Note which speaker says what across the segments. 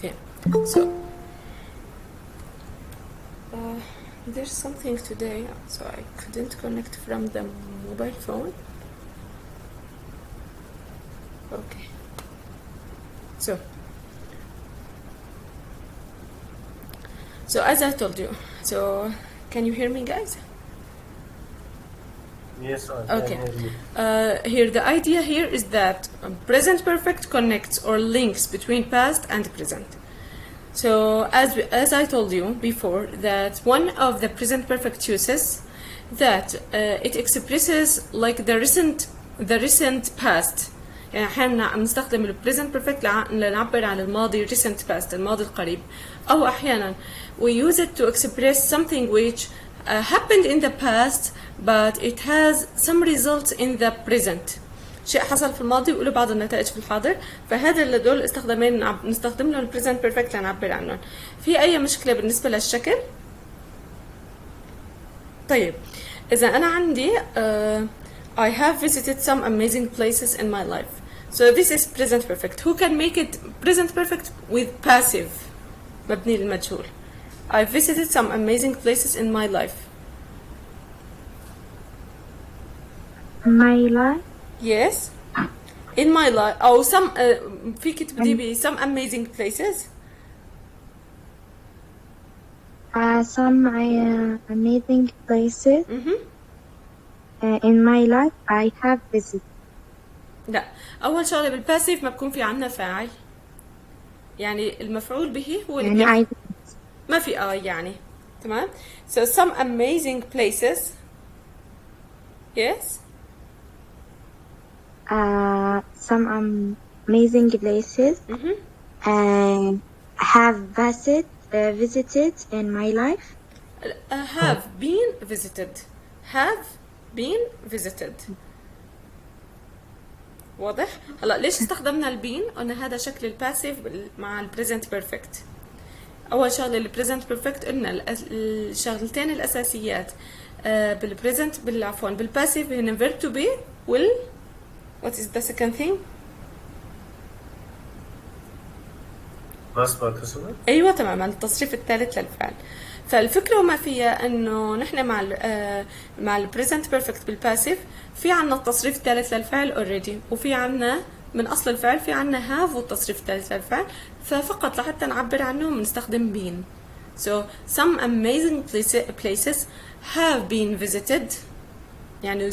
Speaker 1: Okay, so there's something today, so I couldn't connect from the mobile phone. Okay, so as I told you, so can you hear me, guys?
Speaker 2: Yes, I
Speaker 1: Okay.
Speaker 2: can hear you.
Speaker 1: Here, the idea here is that present perfect connects or links between past and present. So as I told you before, that one of the present perfect uses that it expresses like the recent past. يعني احيانا نستخدم ال present perfect لنعبر عن الماضي recent past الماضي القريب، او احيانا we use it to express something which happened in the past but it has some results in the present. شيء حصل في الماضي وله بعض النتائج في الحاضر، فهذا اللي دول استخدامين نستخدم لهم present perfect لنعبر عنهم. في اي مشكلة بالنسبة للشكل؟ طيب اذا انا عندي I have visited some amazing places in my life. So this is present perfect. Who can make it present perfect with passive مبني للمجهول؟ I visited some amazing places in my life.
Speaker 3: My life.
Speaker 1: Yes. In my life. أو some فيك تبدي ب some amazing places.
Speaker 3: Some amazing places in my life I have visited.
Speaker 1: لا، أول شغلة بالباسيف ما بكون في عنا فاعل، يعني المفعول به هو اللي
Speaker 3: يعني
Speaker 1: ما في يعني تمام. So some amazing places. Yes.
Speaker 3: Some amazing places have visited in my life.
Speaker 1: Have been visited. Have been visited. واضح؟ هلا ليش استخدمنا البين؟ قلنا هذا شكل الباسيف مع البريزنت بيرفكت. اول شغله البريزنت بيرفكت قلنا الشغلتين الاساسيات بالبريزنت عفوا بالباسيف هن verb to be وال what is the second thing؟
Speaker 2: نصب تصريف.
Speaker 1: ايوه تماما، التصريف الثالث للفعل. فالفكره وما فيها انه نحن مع البريزنت بيرفكت بالباسيف في عنا التصريف الثالث للفعل اوريدي، وفي عنا من اصل الفعل في عنا have والتصريف الثالث للفعل، ففقط لحتى نعبر عنه بنستخدم been. So some amazing places have been visited، يعني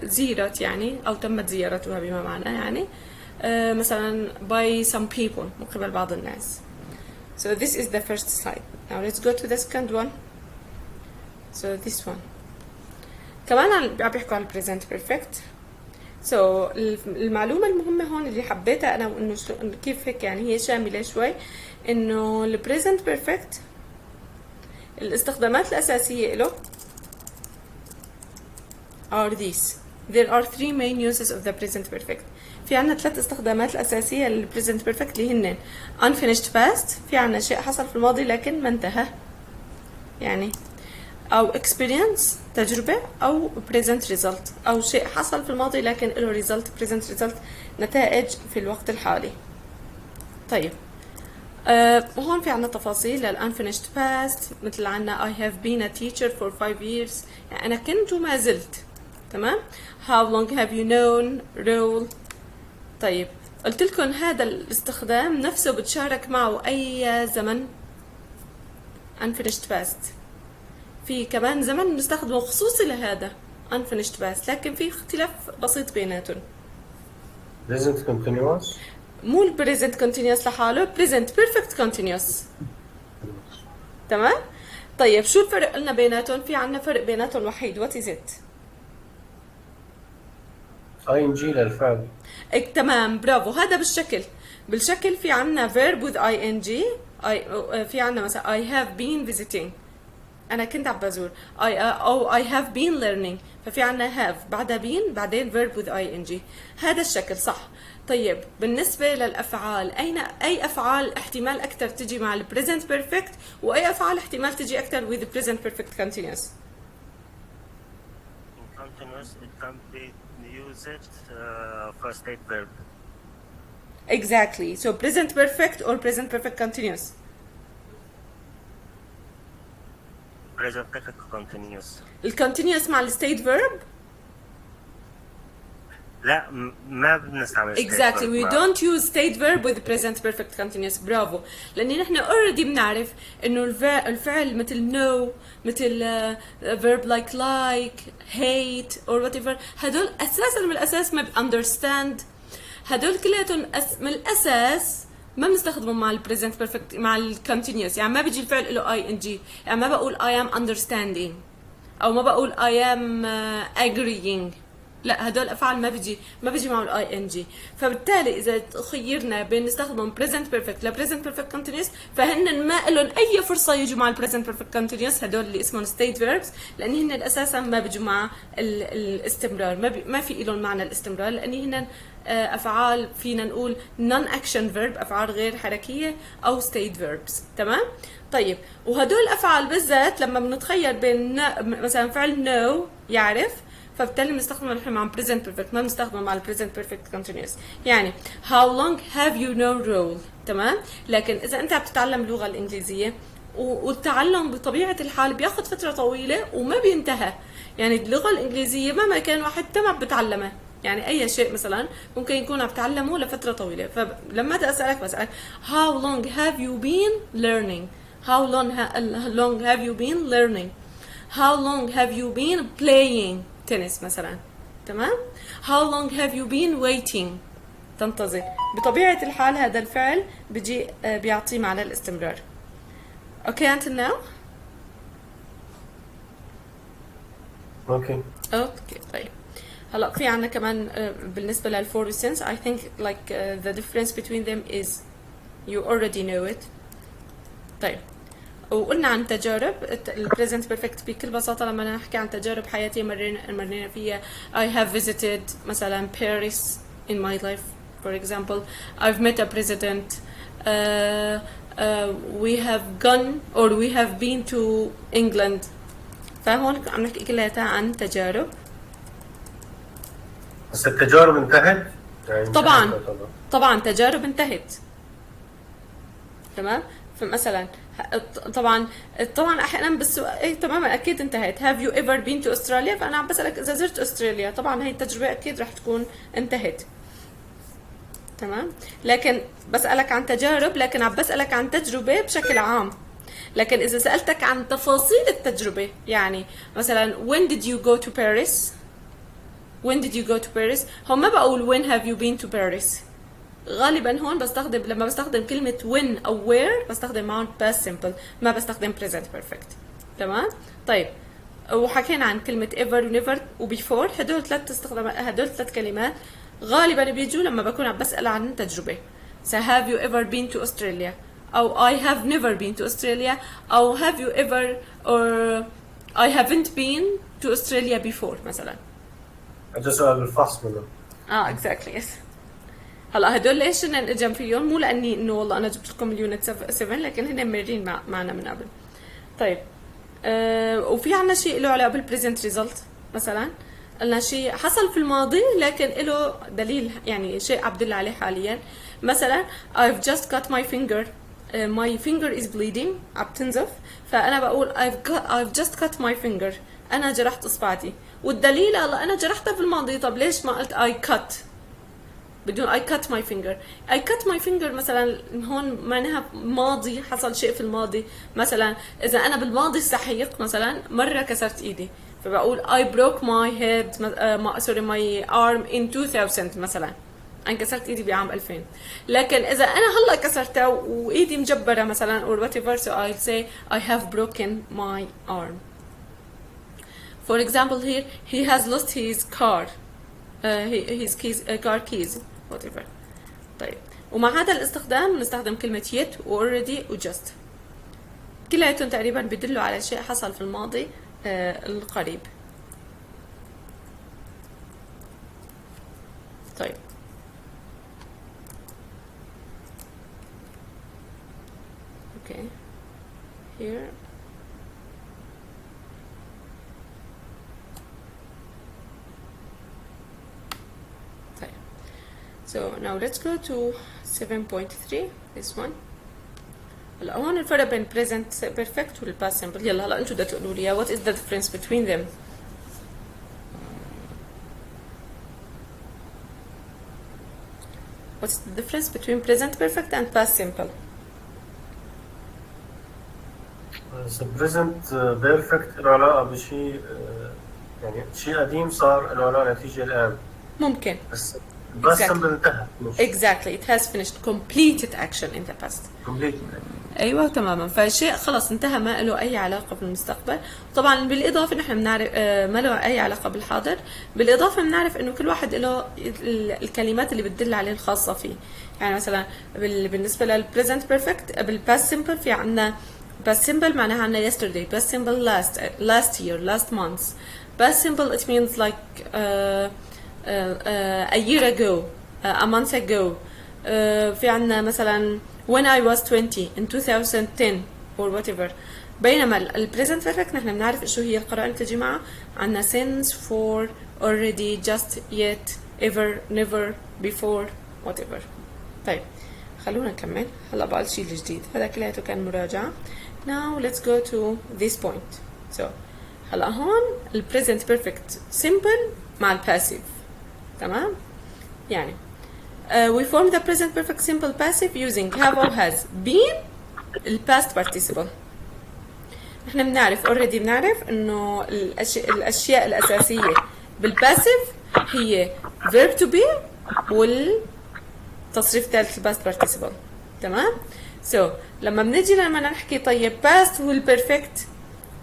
Speaker 1: زيرت يعني او تمت زيارتها بما معناه يعني مثلا by some people من قبل بعض الناس. So this is the first slide. Now let's go to the second one. So this one. كمان عم بيحكوا عن present perfect. So المعلومة المهمة هون اللي حبيتها أنا وإنه كيف هيك يعني هي شاملة شوي، إنه ال present perfect الاستخدامات الأساسية له are these. There are three main uses of the present perfect. في عنا 3 استخدامات الأساسية لل present perfect اللي هن unfinished past، في عنا شيء حصل في الماضي لكن ما انتهى يعني، أو experience تجربة، أو present result أو شيء حصل في الماضي لكن له result present result نتائج في الوقت الحالي. طيب هون في عنا تفاصيل لل unfinished past، مثل عنا I have been a teacher for 5 years، يعني أنا كنت وما زلت. تمام. how long have you known role. طيب قلت لكم هذا الاستخدام نفسه بتشارك معه أي زمن unfinished past. في كمان زمن بنستخدمه خصوصي لهذا unfinished past، لكن في اختلاف بسيط بيناتهم.
Speaker 2: present continuous.
Speaker 1: مو ال present continuous لحاله، present perfect continuous. تمام. طيب شو الفرق قلنا بيناتهم؟ في عنا فرق بيناتهم وحيد. what is it؟
Speaker 2: ing للفعل.
Speaker 1: تمام، برافو. هذا بالشكل في عنا verb with ing. في عنا مثلا I have been visiting، أنا كنت عم بزور. أو I have been learning، ففي عنا have بعدها been بعدين verb with ing. هذا الشكل صح. طيب بالنسبة للأفعال، أي أفعال احتمال أكثر تجي مع ال present perfect، وأي أفعال احتمال تجي أكثر with the present perfect continuous؟
Speaker 4: Continuous, it can be used first aid verb.
Speaker 1: exactly. So present perfect or present perfect continuous.
Speaker 4: present perfect continuous.
Speaker 1: الcontinuous مع الstate verb.
Speaker 4: لا ما بنستعمل state
Speaker 1: Exactly,
Speaker 4: verb
Speaker 1: we
Speaker 4: مع
Speaker 1: don't use state verb with present perfect continuous. برافو. لأن نحن already بنعرف إنه الفعل مثل no، مثل verb like, hate or whatever، هدول أساسا من الأساس ما understand، هدول كلياتهم من الأساس ما بنستخدمهم مع البريزنت بيرفكت مع الكونتينيوس. يعني ما بيجي الفعل له ing، يعني ما بقول I am understanding او ما بقول I am agreeing. لا، هدول افعال ما بيجي معهم الاي ان جي. فبالتالي اذا خيرنا بين نستخدم present perfect ل present perfect continuous، فهن ما لهم اي فرصه يجوا مع present perfect continuous، هدول اللي اسمهم state verbs، لان هن اساسا ما بيجوا مع الاستمرار، ما في لهم معنى الاستمرار، لان هن افعال فينا نقول non action verb، افعال غير حركيه، او state verbs. تمام. طيب، وهدول الافعال بالذات لما بنتخير بين مثلا فعل no يعرف، فبالتالي بنستخدمه نحن مع present perfect، ما بنستخدمه مع present perfect continuous. يعني how long have you known role. تمام. لكن اذا انت بتتعلم اللغه الانجليزيه، والتعلم بطبيعه الحال بياخذ فتره طويله وما بينتهى. يعني اللغه الانجليزيه مهما كان واحد تمام بتعلمها، يعني اي شيء مثلا ممكن يكون عم تعلمه لفتره طويله. فلما اسالك بسالك how long have you been learning. how long have you been learning. how long have you been playing tennis مثلا. تمام. how long have you been waiting. تنتظر. بطبيعه الحال هذا الفعل بيجي بيعطي معنى الاستمرار. اوكي until now.
Speaker 2: اوكي.
Speaker 1: اوكي طيب. هلا في عنا كمان بالنسبه للفور sense I think like the difference between them is you already know it. طيب، وقلنا عن تجارب البريزنت بيرفكت بكل بساطه. لما نحكي عن تجارب حياتيه مرينا فيها، I have visited مثلا Paris in my life for example. I've met a president. We have gone or we have been to England. فهون عم نحكي كلياتها عن تجارب.
Speaker 2: بس التجارب انتهت؟ يعني
Speaker 1: طبعا
Speaker 2: انتهت
Speaker 1: طبعا تجارب انتهت. تمام. فمثلا طبعا احيانا بالسؤال ايه تماما اكيد انتهت. have you ever been to Australia. فانا عم بسالك اذا زرت استراليا، طبعا هي التجربه اكيد رح تكون انتهت. تمام. لكن بسالك عن تجارب، لكن عم بسالك عن تجربه بشكل عام. لكن اذا سالتك عن تفاصيل التجربه، يعني مثلا when did you go to Paris. when did you go to Paris. هون ما بقول when have you been to Paris. غالبا هون لما بستخدم كلمة when أو where بستخدم معهم past simple، ما بستخدم present perfect. تمام. طيب، وحكينا عن كلمة ever و never و before. هدول ثلاث كلمات غالبا بيجوا لما بكون عم بسأل عن تجربة. so have you ever been to Australia، أو I have never been to Australia، أو have you ever or I haven't been to Australia before مثلا.
Speaker 2: هذا سؤال بالفحص منه.
Speaker 1: exactly yes. هلا هدول ليش هن اجم فيهم؟ مو لاني انه والله انا جبت لكم اليونت 7، لكن هن مرين معنا من قبل. طيب، وفي عنا شيء له علاقه بالبريزنت ريزلت. مثلا قلنا شيء حصل في الماضي لكن له دليل، يعني شيء عم بدل عليه حاليا. مثلا I've just cut my finger. my finger is bleeding. عم تنزف. فانا بقول I've just cut my finger. انا جرحت اصبعتي. والدليل الله انا جرحتها في الماضي. طب ليش ما قلت I cut بدون I cut my finger. I cut my finger مثلا هون معناها ماضي، حصل شيء في الماضي. مثلا إذا أنا بالماضي السحيق مثلا مرة كسرت إيدي، فبقول I broke my head my arm in 2000 مثلا. أنا كسرت إيدي بعام 2000. لكن إذا أنا هلا كسرتها وإيدي مجبرة مثلا or whatever, so I'll say I have broken my arm. For example here, he has lost his car. his keys, car keys whatever. طيب، ومع هذا الاستخدام نستخدم كلمة yet و already و just. كلياتهم تقريبا بيدلوا على شيء حصل في الماضي القريب. طيب، okay here So now let's go to 7.3 this one. هلا هون الفرق بين present perfect وال past simple. يلا هلا انتوا بدكم تقولوا لي what is the difference between them. What's the difference between present perfect and past simple?
Speaker 2: So present perfect له علاقة بشيء يعني شيء قديم صار له علاقة نتيجة الآن.
Speaker 1: ممكن.
Speaker 2: بس
Speaker 1: Exactly.
Speaker 2: انتهى.
Speaker 1: Exactly. It has finished completed action in the past.
Speaker 2: Completed.
Speaker 1: ايوه تماما. فالشيء خلص انتهى ما له اي علاقه بالمستقبل. طبعا بالاضافه نحن بنعرف ما له اي علاقه بالحاضر. بالاضافه بنعرف انه كل واحد له الكلمات اللي بتدل عليه الخاصه فيه. يعني مثلا بالنسبه للبريزنت بيرفكت بالباست سمبل في عندنا past simple معناها عندنا yesterday, past simple last year, last month. Past simple it means like a year ago, a month ago. في عندنا مثلا when I was 20 in 2010 or whatever. بينما ال present perfect نحن بنعرف شو هي القرائن اللي تجي معها. عندنا since, for, already, just, yet, ever, never, before, whatever. طيب خلونا نكمل. هلا بقى الشيء الجديد هذا كلياته كان مراجعة. Now let's go to this point. So هلا هون ال present perfect simple مع ال passive. تمام؟ يعني we form the present perfect simple passive using have or has been ال past participle. احنا بنعرف already بنعرف انه الاشياء الاساسية بالباسيف هي verb to be والتصريف الثالث ال past participle. تمام؟ so لما لما نحكي طيب past والperfect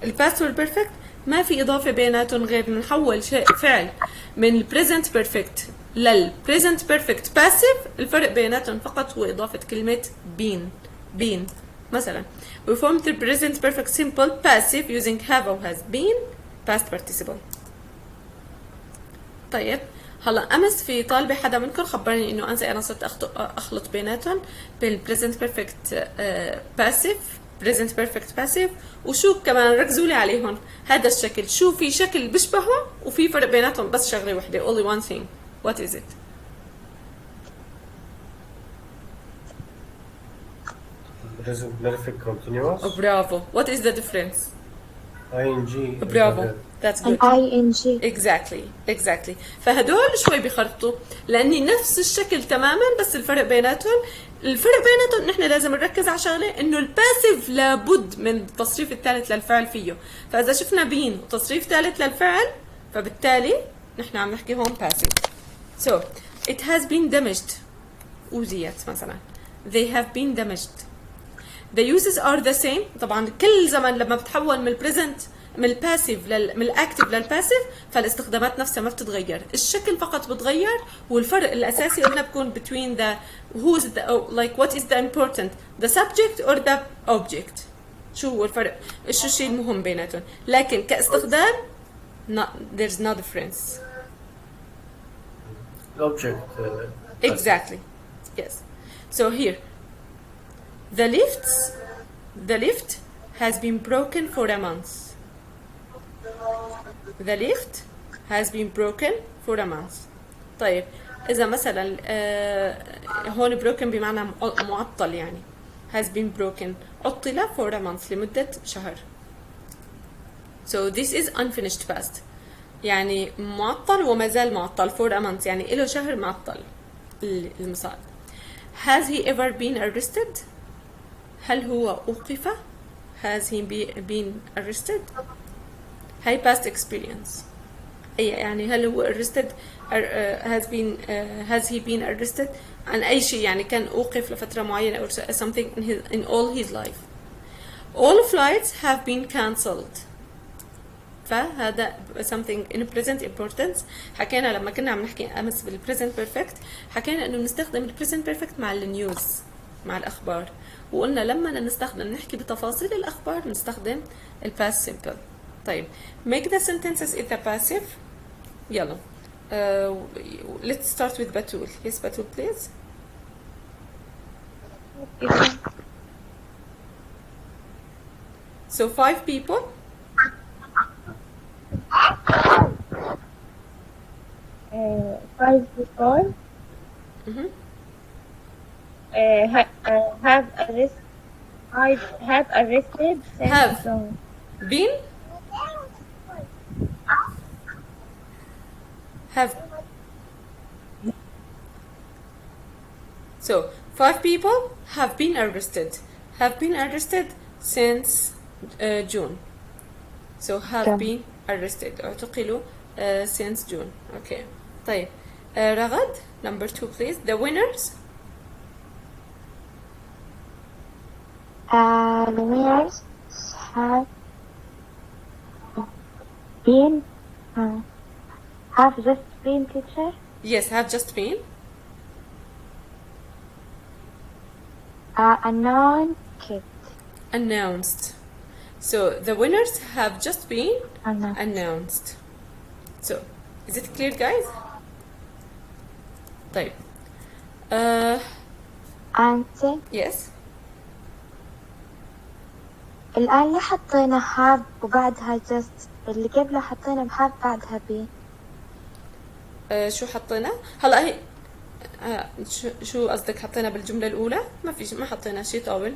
Speaker 1: ال past والperfect ما في إضافة بيناتهم غير بنحول فعل من present perfect لل present perfect passive. الفرق بيناتهم فقط هو إضافة كلمة been. مثلا we formed the present perfect simple passive using have or has been past participle. طيب هلا امس في طالبه حدا منكم خبرني انه انا صرت اخلط بيناتهم بال present perfect passive present perfect passive وشو كمان ركزوا لي عليهم هذا الشكل. شو في شكل بيشبههم وفي فرق بيناتهم بس شغله وحده only one thing. what is it?
Speaker 2: Present perfect continuous.
Speaker 1: برافو. what is the difference?
Speaker 2: ing.
Speaker 1: برافو. that's good.
Speaker 3: ing.
Speaker 1: exactly. فهدول شوي بيخرطوا لاني نفس الشكل تماما بس الفرق بيناتهم نحن لازم نركز على شغله انه الباسيف لابد من التصريف الثالث للفعل فيه. فاذا شفنا بين وتصريف ثالث للفعل فبالتالي نحن عم نحكي هون passive. so it has been damaged أوذيت مثلا they have been damaged. the uses are the same. طبعا كل زمن لما بتحول من البريزنت من الباسيف من الاكتيف للباسيف فالاستخدامات نفسها ما بتتغير. الشكل فقط بتغير والفرق الاساسي قلنا بكون between the who's the like what is the important the subject or the object. شو هو الفرق شو الشيء المهم بيناتهم. لكن كاستخدام there's no difference.
Speaker 2: Object.
Speaker 1: exactly. yes. so here the lift has been broken for a month. the lift has been broken for a month. طيب إذا مثلا هون broken بمعنى معطل يعني has been broken عطل for a month لمدة شهر. so this is unfinished past يعني معطل وما زال معطل for a month يعني له شهر معطل. المثال has he ever been arrested. هل هو أوقف. has he been arrested. هاي past experience يعني هل هو arrested has he been arrested عن أي شيء يعني كان أوقف لفترة معينة or something in all his life. all flights have been cancelled. فهذا something in present importance. حكينا لما كنا عم نحكي أمس بال present perfect حكينا إنه نستخدم ال present perfect مع النيوز مع الأخبار وقلنا لما نحكي بتفاصيل الأخبار نستخدم ال past simple. طيب make the sentences in the passive. يلا let's start with Batul. yes Batul please. so 5 people.
Speaker 3: 5 people. arrested since
Speaker 1: Have.
Speaker 3: June.
Speaker 1: Been. Have. So 5 people have been arrested. Have been arrested since June. So have
Speaker 3: June.
Speaker 1: been arrested. اعتقلوا since June. Okay. طيب. رغد, number 2 please. The winners.
Speaker 3: The winners have been have just been teacher.
Speaker 1: Yes, have just been. Announced. So the winners have just been announced. So is it clear guys? طيب.
Speaker 3: أنت
Speaker 1: Yes.
Speaker 3: الآن ليه حطينا have وبعدها just اللي قبله حطينا بهاف بعدها be.
Speaker 1: شو حطينا؟ هلا هي شو قصدك حطينا بالجملة الأولى؟ ما حطينا شيء طاول.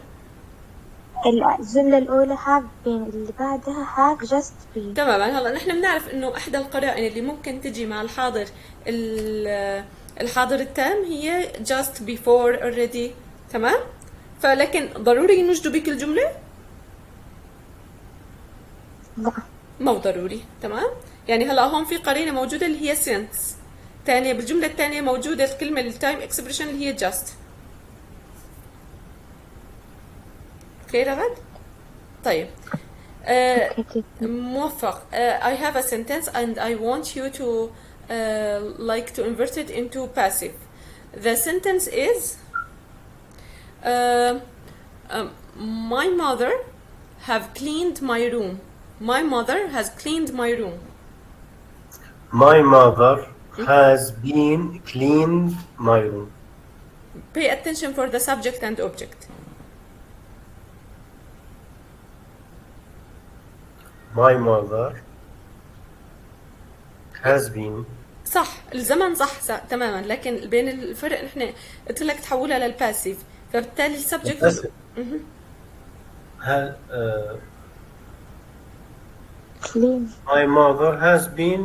Speaker 3: الجملة الأولى have been اللي بعدها have just been.
Speaker 1: تماما. هلا نحن بنعرف إنه إحدى القرائن اللي ممكن تجي مع الحاضر الحاضر التام هي just before already. تمام؟ فلكن ضروري نوجده بكل جملة؟
Speaker 3: لا.
Speaker 1: مو ضروري. تمام؟ يعني هلا هون في قرينة موجودة اللي هي since. تانية بالجملة الثانية موجودة الكلمة التايم اكسبريشن اللي هي just. اوكي رغد؟ طيب. موفق. I have a sentence and I want you to like to invert it into passive. The sentence is my mother have cleaned my room. My mother has cleaned my room.
Speaker 2: My mother has been cleaned my room.
Speaker 1: Pay attention for the subject and object.
Speaker 2: My mother has been.
Speaker 1: صح الزمن صح تماما، لكن بين الفرق نحن قلت لك تحولها للباسيف، فبالتالي السبجكت
Speaker 3: clean.
Speaker 2: My mother has been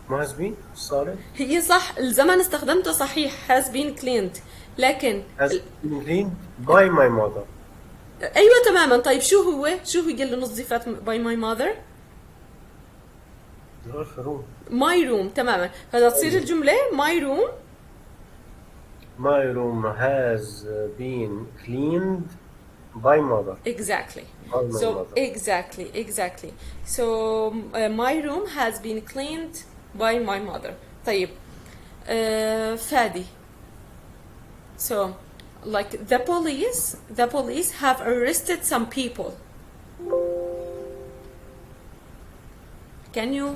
Speaker 2: ما has been صالح.
Speaker 1: هي صح الزمن استخدمته صحيح has been cleaned، لكن
Speaker 2: has been cleaned by my mother.
Speaker 1: ايوه تماما. طيب شو هي له نص صفات by my mother؟ my room. تماما. فهذا تصير الجملة my room.
Speaker 2: My room has been cleaned by mother.
Speaker 1: Exactly.
Speaker 2: By my
Speaker 1: So
Speaker 2: mother.
Speaker 1: exactly. So my room has been cleaned by my mother. طيب. فادي. So like the police have arrested some people. Can you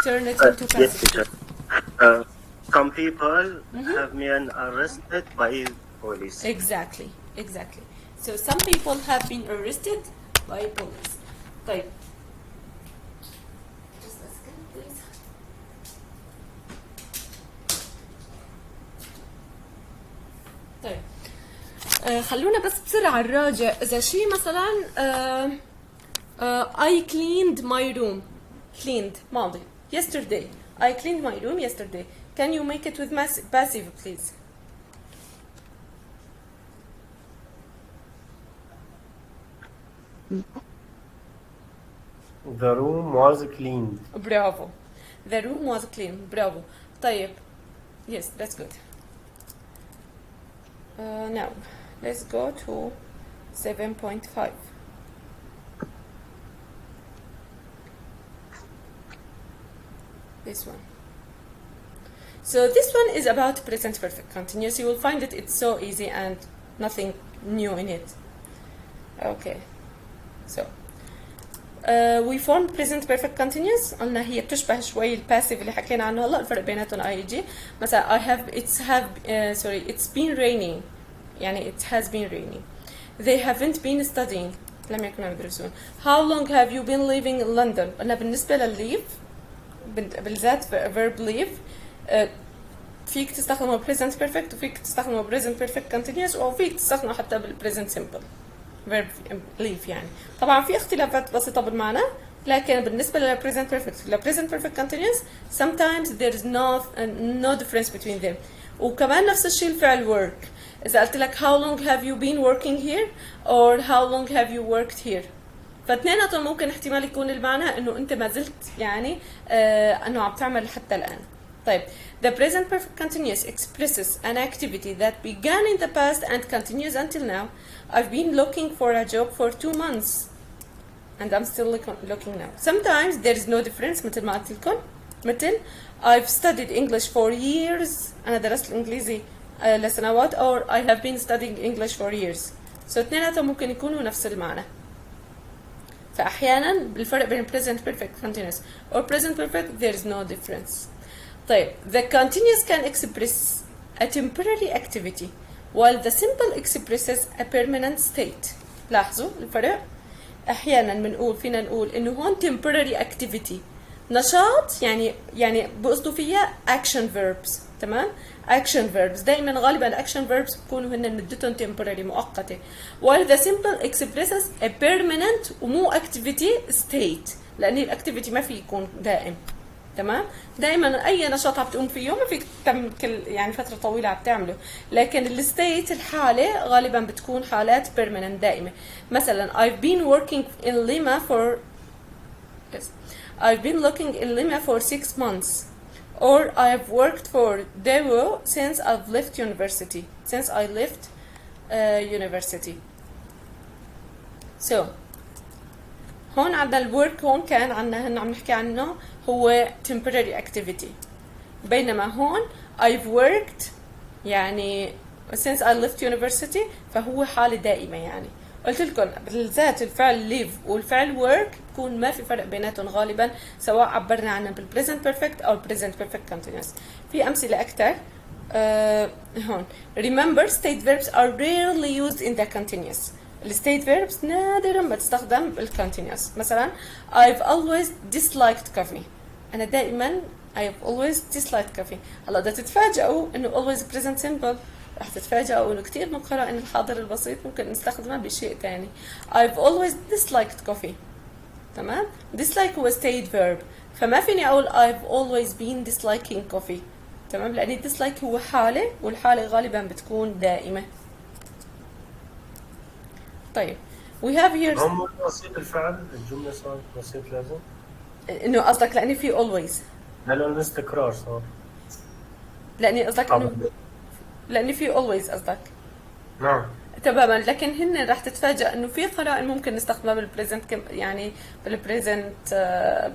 Speaker 1: turn it into
Speaker 4: Yes,
Speaker 1: passive?
Speaker 4: teacher. Some people have been arrested by police.
Speaker 1: Exactly. So some people have been arrested by police. طيب. Just a second, please. طيب. خلونا بس بسرعة نراجع إذا شيء مثلا I cleaned my room. Cleaned ماضي. Yesterday. I cleaned my room yesterday. Can you make it with passive please?
Speaker 2: The room was cleaned.
Speaker 1: برافو. The room was clean. برافو. طيب. Yes, that's good. Now, let's go to 7.5. This one. So this one is about present perfect continuous. You will find it's so easy and nothing new in it. Okay. So we formed present perfect continuous. قلنا هي بتشبه شوي الباسيف اللي حكينا عنه هلا. الفرق بيناتهم ING. مثلا it's been raining. يعني it has been raining. They haven't been studying. لم يكونوا يدرسون. How long have you been living in London؟ قلنا بالنسبة للleave بالذات verb leave فيك تستخدمه present perfect وفيك تستخدمه present perfect continuous وفيك تستخدمه حتى present simple verb leave يعني. طبعا في اختلافات بسيطة بالمعنى، لكن بالنسبة ل present perfect ل present perfect continuous sometimes there is no difference between them. وكمان نفس الشيء الفعل work. إذا قلت لك how long have you been working here or how long have you worked here، فاثنيناتهم ممكن احتمال يكون المعنى انه انت ما زلت يعني انه عم تعمل حتى الان. طيب the present perfect continuous expresses an activity that began in the past and continues until now. I've been looking for a job for 2 months and I'm still looking now. Sometimes there is no difference مثل ما قلت لكم، مثل I've studied English for years، أنا درست الإنجليزي لسنوات، or I have been studying English for years. so اثنيناتهم ممكن يكونوا نفس المعنى. فأحيانا بالفرق بين present perfect continuous or present perfect there is no difference. طيب the continuous can express a temporary activity while the simple expresses a permanent state. لاحظوا الفرق. أحيانا فينا نقول إنه هون temporary activity نشاط، يعني بقصدوا فيها action verbs. تمام، action verbs دائما غالبا action verbs بيكونوا هن مدتهم temporary مؤقتة، while the simple expresses a permanent ومو activity state، لأن الactivity ما في يكون دائم. تمام، دائما أي نشاط عم تقوم فيه ما فيك تم يعني فترة طويلة عم تعمله، لكن الستيت الحالة غالبا بتكون حالات permanent دائمة. مثلا I've been working in Lima for I've been looking in Lima for 6 months, or I've worked for Daewoo since I've left university. Since I left university. So هون عندنا الورك، هون كان عندنا هن عم نحكي عنه هو temporary activity، بينما هون I've worked يعني since I left university فهو حالة دائمة. يعني قلت لكم بالذات الفعل live والفعل work بكون ما في فرق بيناتهم غالبا، سواء عبرنا عنهم بالpresent perfect أو present perfect continuous. في أمثلة أكتر. هون remember state verbs are rarely used in the continuous. الستيت verbs نادرا ما تستخدم بالcontinuous. مثلا I've always disliked coffee، أنا دائما I've always disliked coffee. هلا بدها تتفاجئوا إنه always present simple، رح تتفاجئوا إنه كتير من قرائن الحاضر البسيط ممكن نستخدمها بشيء تاني. I've always disliked coffee. تمام، dislike هو state verb، فما فيني أقول I've always been disliking coffee. تمام، لأن dislike هو حالة، والحالة غالبا بتكون دائمة. طيب we have here
Speaker 2: هم وسيط الفعل الجملة صارت وسيط لازم،
Speaker 1: إنه قصدك لأن في always،
Speaker 2: لأنه الاستقرار صار.
Speaker 1: لأني قصدك إنه لأن في always قصدك.
Speaker 2: نعم
Speaker 1: تماما، لكن هن راح تتفاجأ إنه في قرائن ممكن نستخدمها بالبريزنت، يعني بالبريزنت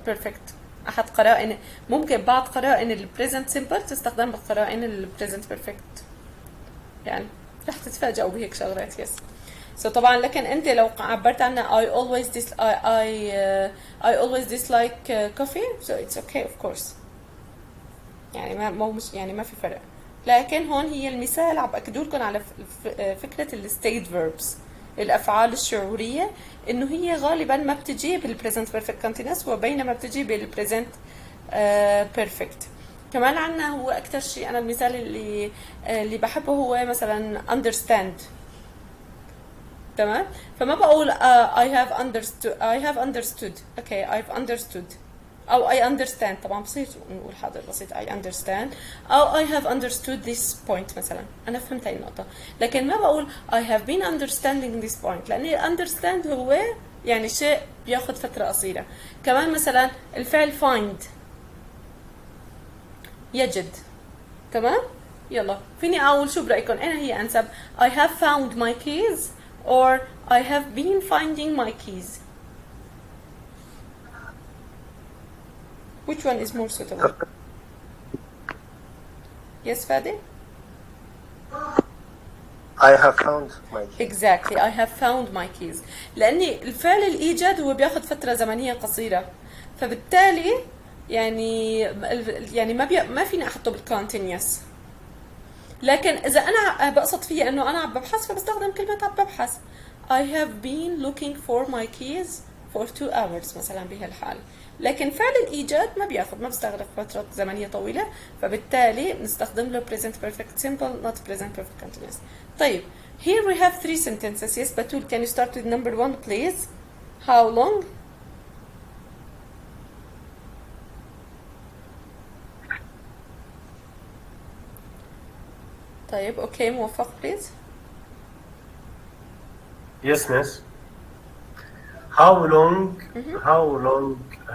Speaker 1: بيرفكت. أحد قرائن ممكن بعض قرائن البريزنت سيمبل تستخدم بالقرائن البريزنت بيرفكت، يعني راح تتفاجئوا بهيك شغلات. يس طبعا، لكن انت لو عبرت عنها I always dislike coffee so it's okay of course، يعني مش يعني ما في فرق. لكن هون هي المثال عم باكدوا لكم على فكره الستيت فيربس، الافعال الشعوريه، انه هي غالبا ما بتجي بالبريزنت بيرفكت كونتينوس وبينما بتجي بالبريزنت بيرفكت. كمان عندنا هو اكثر شيء انا المثال اللي بحبه هو مثلا understand. تمام، فما بقول I have understood okay I've understood أو I understand. طبعا بصير نقول حاضر بسيط I understand أو I have understood this point، مثلا أنا فهمت هاي النقطة، لكن ما بقول I have been understanding this point، لأن understand هو يعني شيء بياخد فترة قصيرة. كمان مثلا الفعل find يجد. تمام، يلا فيني أقول شو برأيكم أنا هي أنسب I have found my keys or I have been finding my keys. Which one is more suitable? Yes, Fadi?
Speaker 4: I have found my keys.
Speaker 3: Exactly, I have found my keys.
Speaker 1: لأني الفعل الإيجاد هو بياخد فترة زمنية قصيرة، فبالتالي يعني ما فيني أحطه بالكونتينيوس. لكن إذا أنا بقصد فيه إنه أنا عم ببحث فبستخدم كلمة عم ببحث. I have been looking for my keys for 2 hours مثلا بهالحال. لكن فعل الإيجاد ما بيستغرق فترة زمنية طويلة، فبالتالي بنستخدم له present perfect simple not present perfect continuous. طيب here we have 3 sentences. Yes, Batul, can you start with number 1 please? How long? طيب okay, موفق please.
Speaker 2: Yes, miss. How long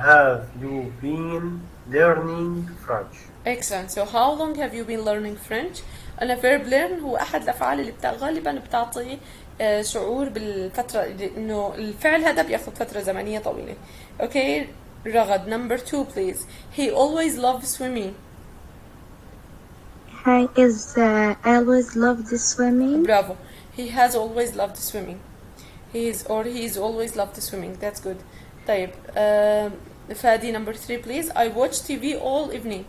Speaker 2: have you been learning French?
Speaker 1: Excellent. So how long have you been learning French? أنا verb learn هو أحد الأفعال اللي غالبا بتعطي شعور بالفترة، إنه الفعل هذا بياخذ فترة زمنية طويلة. Okay, رغد number 2 please. He always loved swimming.
Speaker 3: He is always loved swimming.
Speaker 1: Bravo. He has always loved swimming. He's always loved swimming. That's good. طيب فادي number 3 please. I watch TV all evening.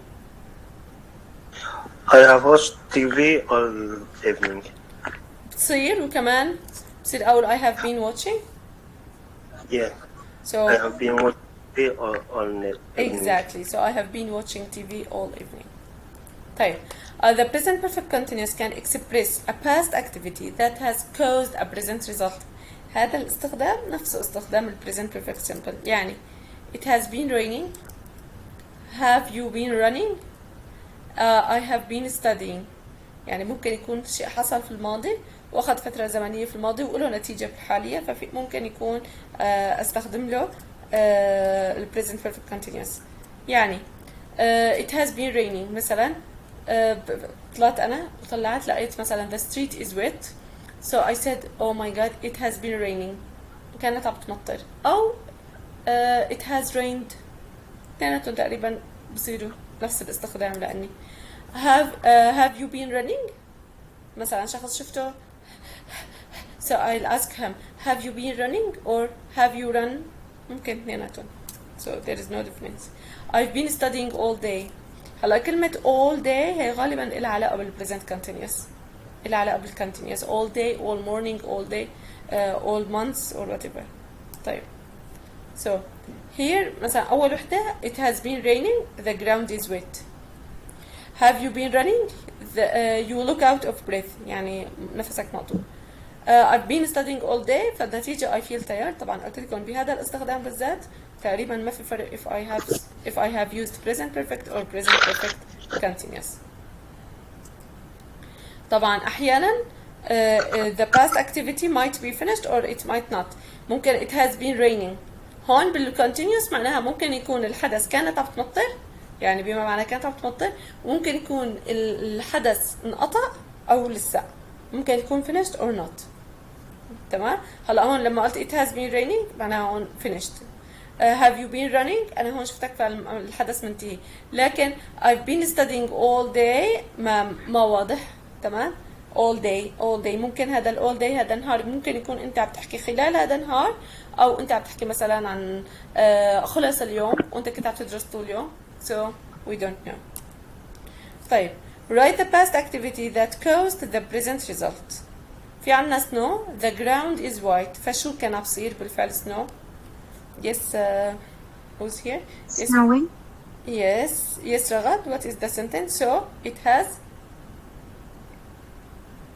Speaker 4: I have watched TV all evening.
Speaker 1: بتصير وكمان بصير أول I have been watching.
Speaker 4: Yeah.
Speaker 1: So
Speaker 4: I have been watching TV all evening.
Speaker 1: exactly. So I have been watching TV all evening. طيب the present perfect continuous can express a past activity that has caused a present result. هذا الاستخدام نفسه استخدام ال present perfect simple. يعني it has been raining. Have you been running? I have been studying. يعني ممكن يكون شيء حصل في الماضي واخذ فترة زمنية في الماضي وله نتيجة حالية، ففي ممكن يكون استخدم له ال present perfect continuous. يعني it has been raining مثلا. طلعت أنا وطلعت لقيت مثلا the street is wet. So I said oh my god it has been raining. كانت عم تمطر. أو it has rained. كانت تقريبا بصيروا نفس الاستخدام. لأني have you been running؟ مثلا شخص شفته so I'll ask him have you been running or have you run. ممكن اثنيناتهم. So there is no difference. I've been studying all day. هلا كلمة all day هي غالبا لها علاقة بالpresent continuous. لها علاقة بالcontinuous. all day, all morning, all day, all months or whatever. طيب. So here مثلا أول وحدة it has been raining the ground is wet. have you been running you look out of breath يعني نفسك مقطوع. I've been studying all day فالنتيجة I feel tired. طبعا قلت لكم بهذا الاستخدام بالذات تقريبا ما في فرق if I have used present perfect or present perfect continuous. طبعا أحيانا the past activity might be finished or it might not. ممكن it has been raining. هون بالcontinuous معناها ممكن يكون الحدث كانت عم تمطر، يعني بما معناه كانت عم تمطر، وممكن يكون الحدث انقطع أو لسه، ممكن يكون finished or not. تمام. هلا هون لما قلت it has been raining معناها هون finished. have you been running أنا هون شفتك فالحدث منتهي. لكن I've been studying all day ما واضح. تمام. all day ممكن هذا ال all day هذا نهار ممكن يكون أنت عم تحكي خلال هذا نهار، أو أنت عم تحكي مثلا عن خلص اليوم وأنت كنت عم تدرس طول اليوم. so we don't know. طيب write the past activity that caused the present result. في عنا snow the ground is white. فشو كان عم بصير بالفعل snow؟ yes who's here؟ yes.
Speaker 3: Snowing.
Speaker 1: yes رغد. what is the sentence? so it has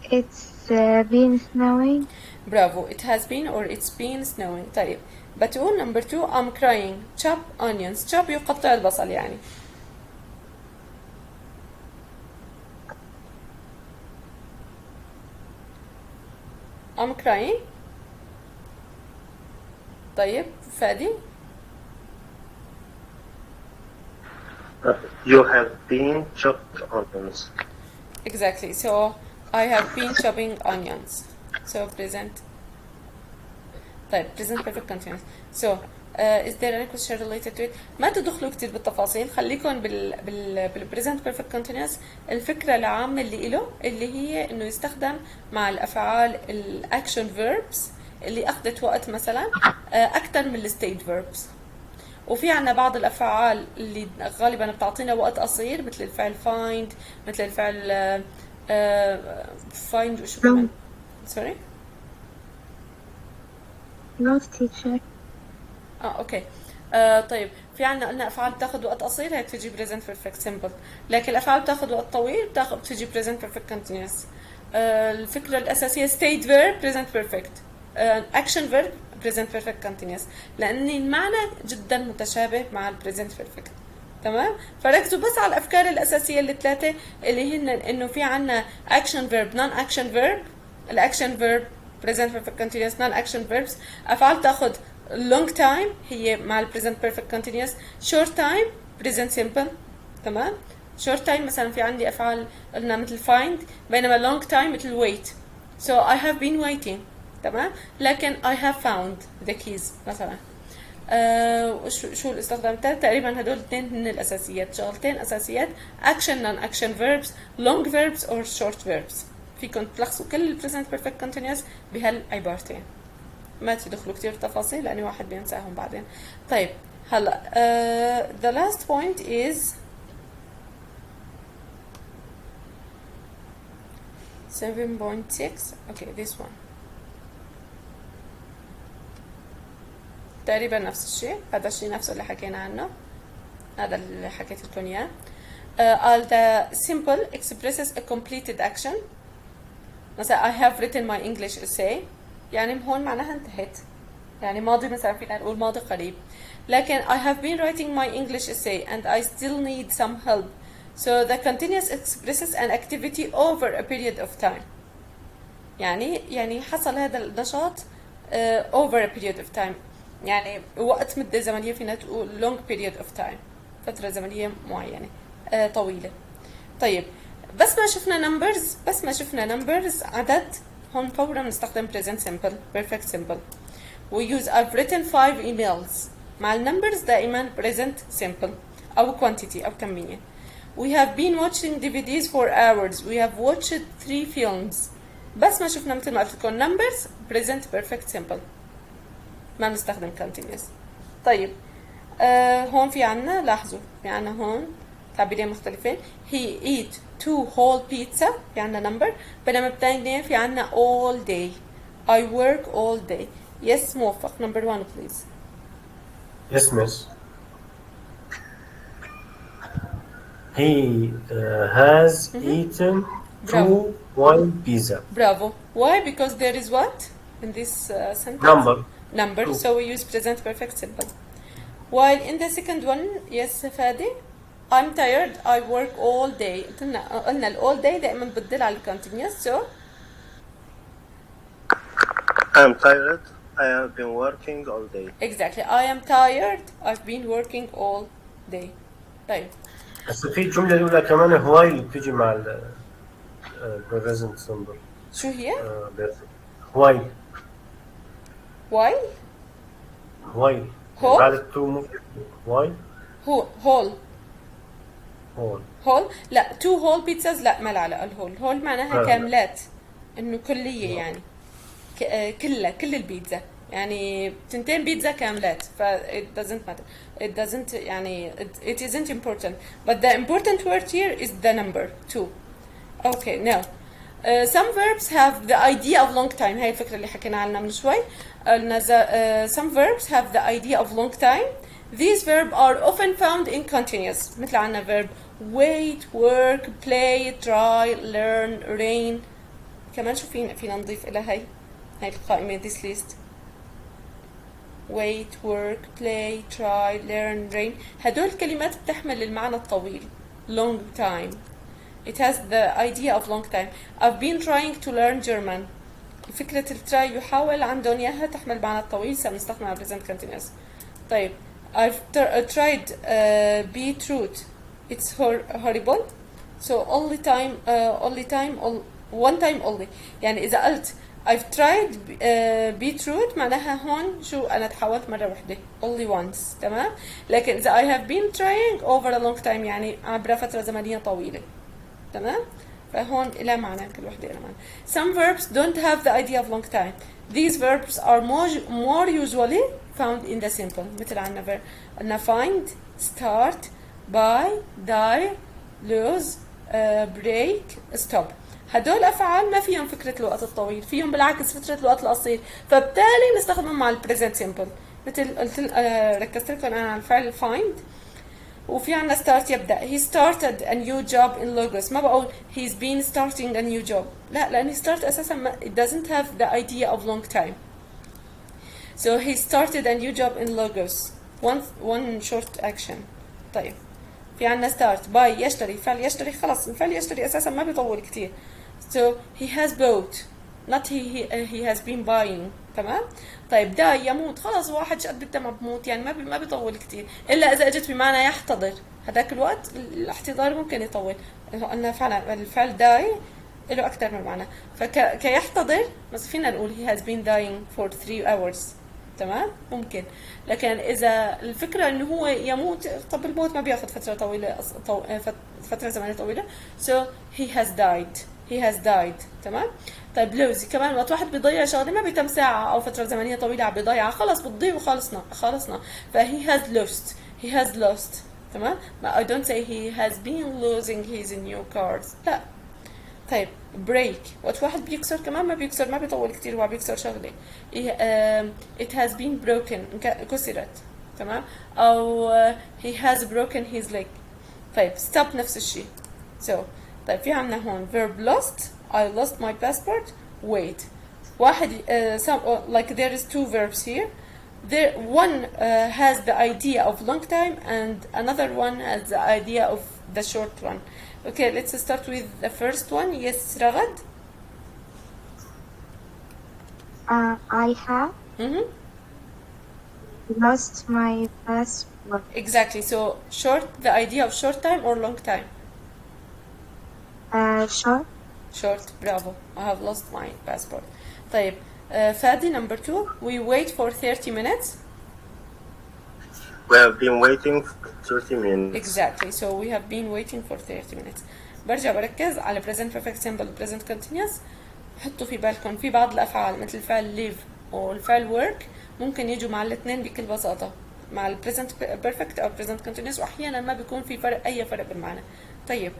Speaker 3: It's been snowing.
Speaker 1: برافو. it has been or it's been snowing. طيب بتقول number 2 I'm crying. chop onions. chop يقطع البصل يعني. I'm crying. طيب فادي.
Speaker 4: You have been chopped onions.
Speaker 1: exactly. so I have been chopping onions. so present. طيب present perfect continuous. so is there any question related to it؟ ما تدخلوا كتير بالتفاصيل، خليكم بال present perfect continuous. الفكرة العامة اللي هي انه يستخدم مع الافعال الاكشن verbs اللي اخذت وقت مثلا اكثر من الستيت verbs. وفي عنا بعض الافعال اللي غالبا بتعطينا وقت قصير مثل الفعل find، مثل الفعل find وشو كمان؟ sorry
Speaker 3: Not teacher.
Speaker 1: اوكي. طيب في عنا قلنا افعال بتاخد وقت قصير هيك تجي present perfect simple، لكن الافعال بتاخد وقت طويل بتجي present perfect continuous. الفكرة الأساسية state verb present perfect، action verb present perfect continuous، لأن المعنى جدا متشابه مع ال present perfect. تمام؟ فركزوا بس على الأفكار الأساسية الثلاثة اللي هن إنه في عنا action verb non action verb، الأكشن verb present perfect continuous non action verbs، أفعال تاخد long time هي مع ال present perfect continuous، short time present simple. تمام؟ short time مثلا في عندي أفعال قلنا مثل find، بينما long time مثل wait. so I have been waiting. تمام؟ لكن I have found the keys مثلا. شو الاستخدام الثالث؟ تقريبا هدول الاثنين هن الأساسيات، شغلتين أساسيات action non action verbs long verbs or short verbs. فيكم تلخصوا كل ال present perfect continuous بهالعبارتين، ما تدخلوا كتير تفاصيل لأني واحد بينساهم بعدين. طيب هلا the last point is 7.6. okay this one تقريبا نفس الشيء، هذا الشيء نفسه اللي حكينا عنه، هذا اللي حكيت لكم اياه. all the simple expresses a completed action. مثلا I have written my English essay، يعني هون معناها انتهت، يعني ماضي مثلا فينا نقول ماضي قريب. لكن I have been writing my English essay and I still need some help. so the continuous expresses an activity over a period of time. يعني حصل هذا النشاط over a period of time، يعني وقت مدة زمنية فينا تقول long period of time، فترة زمنية معينة طويلة. طيب بس ما شفنا numbers عدد، هون فورا بنستخدم present simple perfect simple. we use I've written 5 emails. مع numbers دائما present simple أو quantity أو كمية. we have been watching DVDs for hours. we have watched 3 films. بس ما شفنا مثل ما قلت لكم numbers present perfect simple، ما بنستخدم continuous. طيب هون في عنا، لاحظوا في عنا هون تعبيرين مختلفين. he eat 2 whole pizza في عنا number، بينما الثانية في عنا all day. I work all day. yes موفق. number 1 please.
Speaker 2: Yes miss. He has eaten 2 whole pizza.
Speaker 1: Bravo. Why? Because there is what in this sentence? Number. So we use present perfect simple. While in the second one, yes Fadi, I'm tired. I work all day. قلنا ال all day دائما بتدل على continuous. so
Speaker 4: I'm tired. I have been working all day.
Speaker 1: exactly. I am tired. I've been working all day. طيب.
Speaker 2: بس في الجملة الأولى كمان هواي اللي بتيجي مع ال present simple.
Speaker 1: شو هي؟
Speaker 2: هواي.
Speaker 1: Why؟
Speaker 2: هواي.
Speaker 1: هو؟
Speaker 2: بعد التو ممكن هواي.
Speaker 1: هو whole.
Speaker 2: هول.
Speaker 1: لا 2 whole pizzas لا ما له علاقة. الهول معناها كاملات، إنه كلية يعني كلها كل البيتزا، يعني 2 بيتزا كاملات. ف it doesn't matter. It doesn't يعني it isn't important. But the important word here is the number 2. Okay now some verbs have the idea of long time. هاي الفكرة اللي حكينا عنها من شوي. some verbs have the idea of long time. These verbs are often found in continuous. مثل عنا verb wait, work, play, try, learn, rain. كمان شو فينا نضيف إلى هاي القائمة this list. wait, work, play, try, learn, rain. هدول الكلمات بتحمل المعنى الطويل long time. It has the idea of long time. I've been trying to learn German. فكرة التراي يحاول عندهم إياها تحمل معنى الطويل، سنستخدمها present continuous. طيب I've tried beetroot. It's horrible. So one time only. يعني إذا قلت I've tried beetroot معناها هون شو أنا تحاولت مرة واحدة only once. تمام. لكن إذا I have been trying over a long time يعني عبر فترة زمنية طويلة. تمام. فهون إلى معنى كل واحدة إلى معنى. Some verbs don't have the idea of long time. These verbs are more usually found in the simple. مثل عنا find, start, buy, die, lose, break, stop. هدول أفعال ما فيهم فكرة الوقت الطويل، فيهم بالعكس فترة الوقت القصير، فبالتالي نستخدمهم مع present simple. مثل قلت ركزت لكم انا على الفعل find. وفي عنا start يبدأ he started a new job in Lagos. ما بقول he's been starting a new job، لا، لأن start أساسا it doesn't have the idea of long time. So he started a new job in Lagos. one short action. طيب في عنا start buy يشتري، فعل يشتري، خلاص الفعل يشتري أساسا ما بيطول كتير. So he has bought not he has been buying. تمام. طيب دا يموت، خلاص واحد قد بدها ما بموت، يعني ما بيطول كتير الا اذا اجت بمعنى يحتضر، هذاك الوقت الاحتضار ممكن يطول. قلنا فعلا الفعل داي له اكثر من معنى، فكيحتضر بس فينا نقول he has been dying for 3 hours. تمام ممكن. لكن اذا الفكره انه هو يموت، طب الموت ما بياخذ فتره طويله، فتره زمنيه طويله. so he has died. تمام. طيب لوزي كمان وقت واحد بيضيع شغله ما بيتم ساعه او فتره زمنيه طويله عم بيضيعها، خلص بتضيع وخلصنا. فهي has lost. تمام. I don't say he has been losing his new cards، لا. طيب break وقت واحد بيكسر كمان ما بيطول كتير، هو بيكسر شغله. it has been broken كسرت. تمام. او he has broken his leg. طيب stop نفس الشيء. so طيب في عنا هون verb lost I lost my passport. wait واحد like there is 2 verbs here. There one has the idea of long time and another one has the idea of the short one. Okay, let's start with the first one. Yes, Ragad.
Speaker 3: I have lost my passport.
Speaker 1: Exactly. So short, the idea of short time or long time?
Speaker 3: Short.
Speaker 1: Bravo. I have lost my passport. طيب Fadi, number 2. We wait for 30 minutes.
Speaker 4: We have been waiting for 30 minutes.
Speaker 1: Exactly. So we have been waiting for 30 minutes. برجع بركز على present perfect simple present continuous. حطوا في بالكم في بعض الأفعال مثل الفعل live والفعل work ممكن يجوا مع الاثنين بكل بساطة مع ال present perfect أو present continuous، وأحيانا ما بيكون في أي فرق بالمعنى. طيب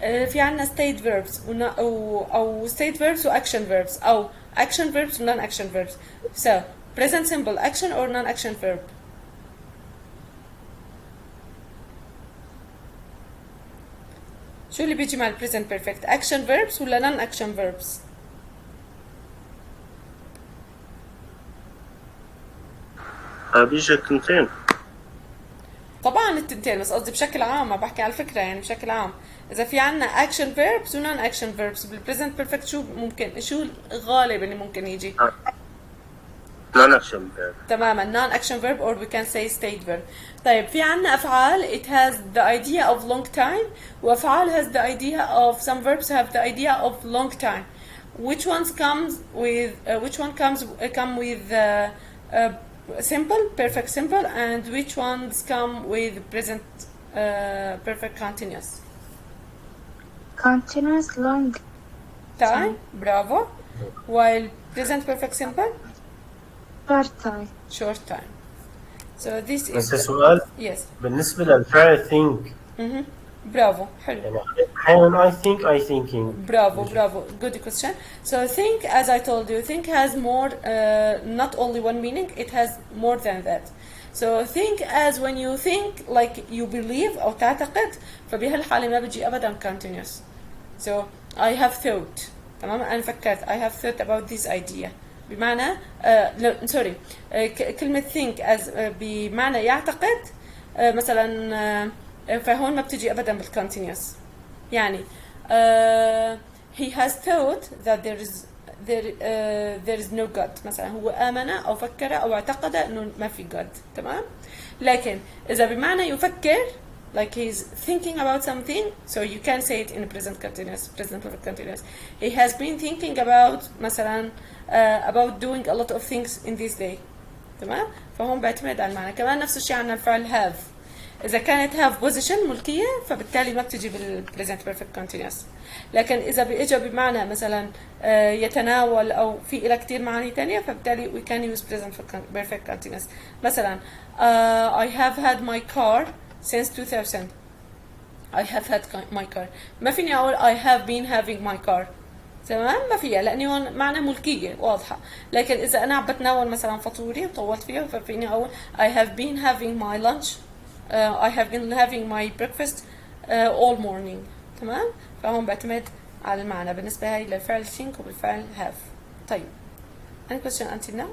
Speaker 1: في عنا state verbs أو state verbs و action verbs أو action verbs و non action verbs. So present simple action or non action verb. شو اللي بيجي مع ال present perfect action verbs ولا non action verbs؟
Speaker 4: بيجي كنتين.
Speaker 1: طبعا التنتين، بس قصدي بشكل عام، ما بحكي على الفكرة، يعني بشكل عام إذا في عنا action verbs و non action verbs بال present perfect شو الغالب اللي ممكن يجي؟
Speaker 4: non action verb.
Speaker 1: تماما non action verb or we can say state verb. طيب في عنا أفعال it has the idea of long time وأفعال has the idea of some verbs have the idea of long time. Which ones come with simple perfect simple and which ones come with present perfect continuous?
Speaker 3: Continuous long
Speaker 1: time. Bravo. While present perfect simple short time. So this is
Speaker 2: بس سؤال
Speaker 1: yes.
Speaker 2: بالنسبة للفعل think.
Speaker 1: برافو حلو.
Speaker 2: يعني أحيانا I think I thinking.
Speaker 1: برافو good question. So think, as I told you, think has more not only one meaning, it has more than that. So think as when you think like you believe أو تعتقد، فبهالحالة ما بيجي أبدا continuous. So I have thought. تمام أنا فكرت I have thought about this idea بمعنى sorry كلمة think as بمعنى يعتقد مثلا فهون ما بتجي أبدا بالcontinuous. يعني he has thought that there is no God مثلا، هو آمن أو فكر أو اعتقد إنه ما في God. تمام. لكن إذا بمعنى يفكر like he's thinking about something, so you can say it in present continuous, present perfect continuous. He has been thinking about مثلا about doing a lot of things in this day. تمام. فهم بيعتمد على المعنى. كمان نفس الشيء عن الفعل have. إذا كانت have position ملكية فبالتالي ما بتجي بال present perfect continuous. لكن إذا بيجي بمعنى مثلا يتناول أو في إلى كتير معاني تانية فبالتالي we can use present perfect continuous. مثلا I have had my car since 2000. I have had my car. ما فيني أقول I have been having my car تمام ما فيها لاني هون معنى ملكيه واضحه. لكن اذا انا عم بتناول مثلا فطوري وطولت فيها ففيني اقول I have been having my lunch I have been having my breakfast all morning. تمام. فهون بعتمد على المعنى. بالنسبه هاي للفعل think وبالفعل have. طيب any question until now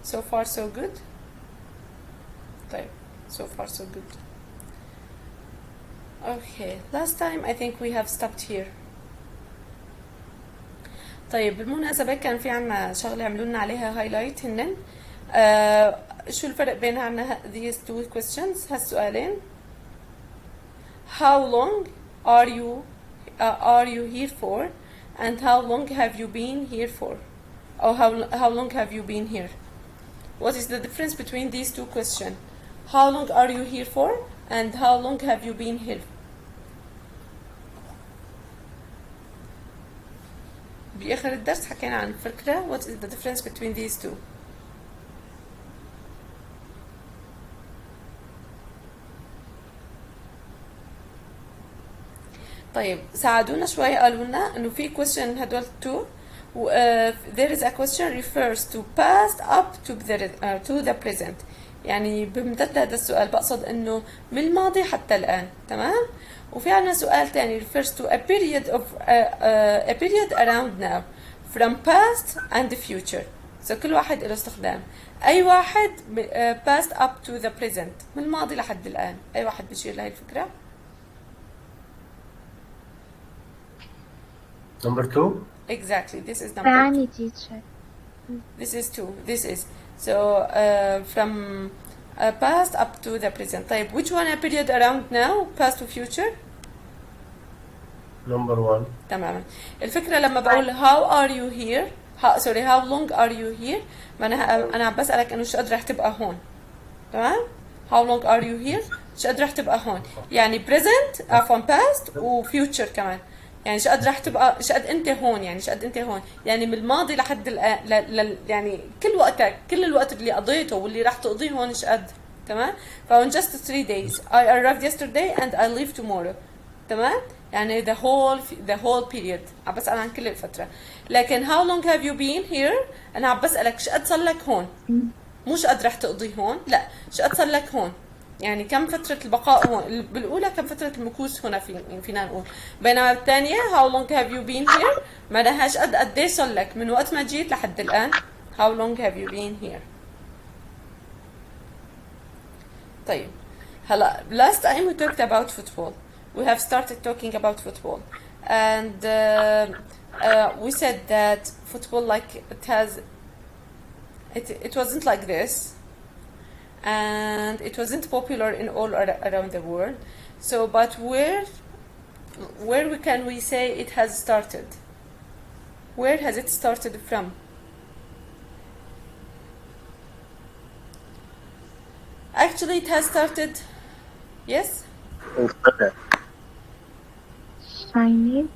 Speaker 1: so far so good. طيب so far so good. Okay last time I think we have stopped here. طيب بالمناسبة كان في عنا شغلة عملوا لنا عليها هايلايت هنن شو الفرق بين عنا these two questions هالسؤالين. How long are you here for and how long have you been here for or how long have you been here. What is the difference between these two questions? How long are you here for and how long have you been here. بآخر الدرس حكينا عن الفكرة what is the difference between these two. طيب ساعدونا شوي قالوا لنا انه في question هدول two there is a question refers to past up to the present. يعني بمتد هذا السؤال بقصد انه من الماضي حتى الان. تمام. وفي عنا سؤال تاني refers to a period around now from past and future. so كل واحد له استخدام. اي واحد past up to the present من الماضي لحد الان. اي واحد بيشير لهي الفكرة.
Speaker 2: Number 2.
Speaker 1: Exactly this is number 2.
Speaker 3: ثاني teacher.
Speaker 1: This is 2. This is so from past up to the present. طيب which one a period around now past to future.
Speaker 2: Number 1.
Speaker 1: تماما. الفكرة لما بقول how are you here how long are you here معناها أنا عم بسألك إنه شو قد رح تبقى هون. تمام. how long are you here شو قد رح تبقى هون. يعني present عفوا past و future كمان. يعني شو قد رح تبقى شو قد أنت هون يعني شو قد أنت هون يعني من الماضي لحد الآن يعني كل وقتك كل الوقت اللي قضيته واللي رح تقضيه هون شو قد. تمام. فهون just 3 days I arrived yesterday and I leave tomorrow. تمام. يعني the whole period عم بسأل عن كل الفترة. لكن how long have you been here أنا عم بسألك شو قد صار لك هون مو شو قد رح تقضي هون لا شو قد صار لك هون يعني كم فترة البقاء هون. بالأولى كم فترة المكوث هنا فينا نقول. بينما الثانية how long have you been here معناها شو قديش صار لك من وقت ما جيت لحد الآن. how long have you been here. طيب هلا last time we talked about football. We have started talking about football and we said that football like it wasn't like this and it wasn't popular in all around the world. So but where can we say it has started. Where has it started from. Actually it has started yes
Speaker 3: Chinese.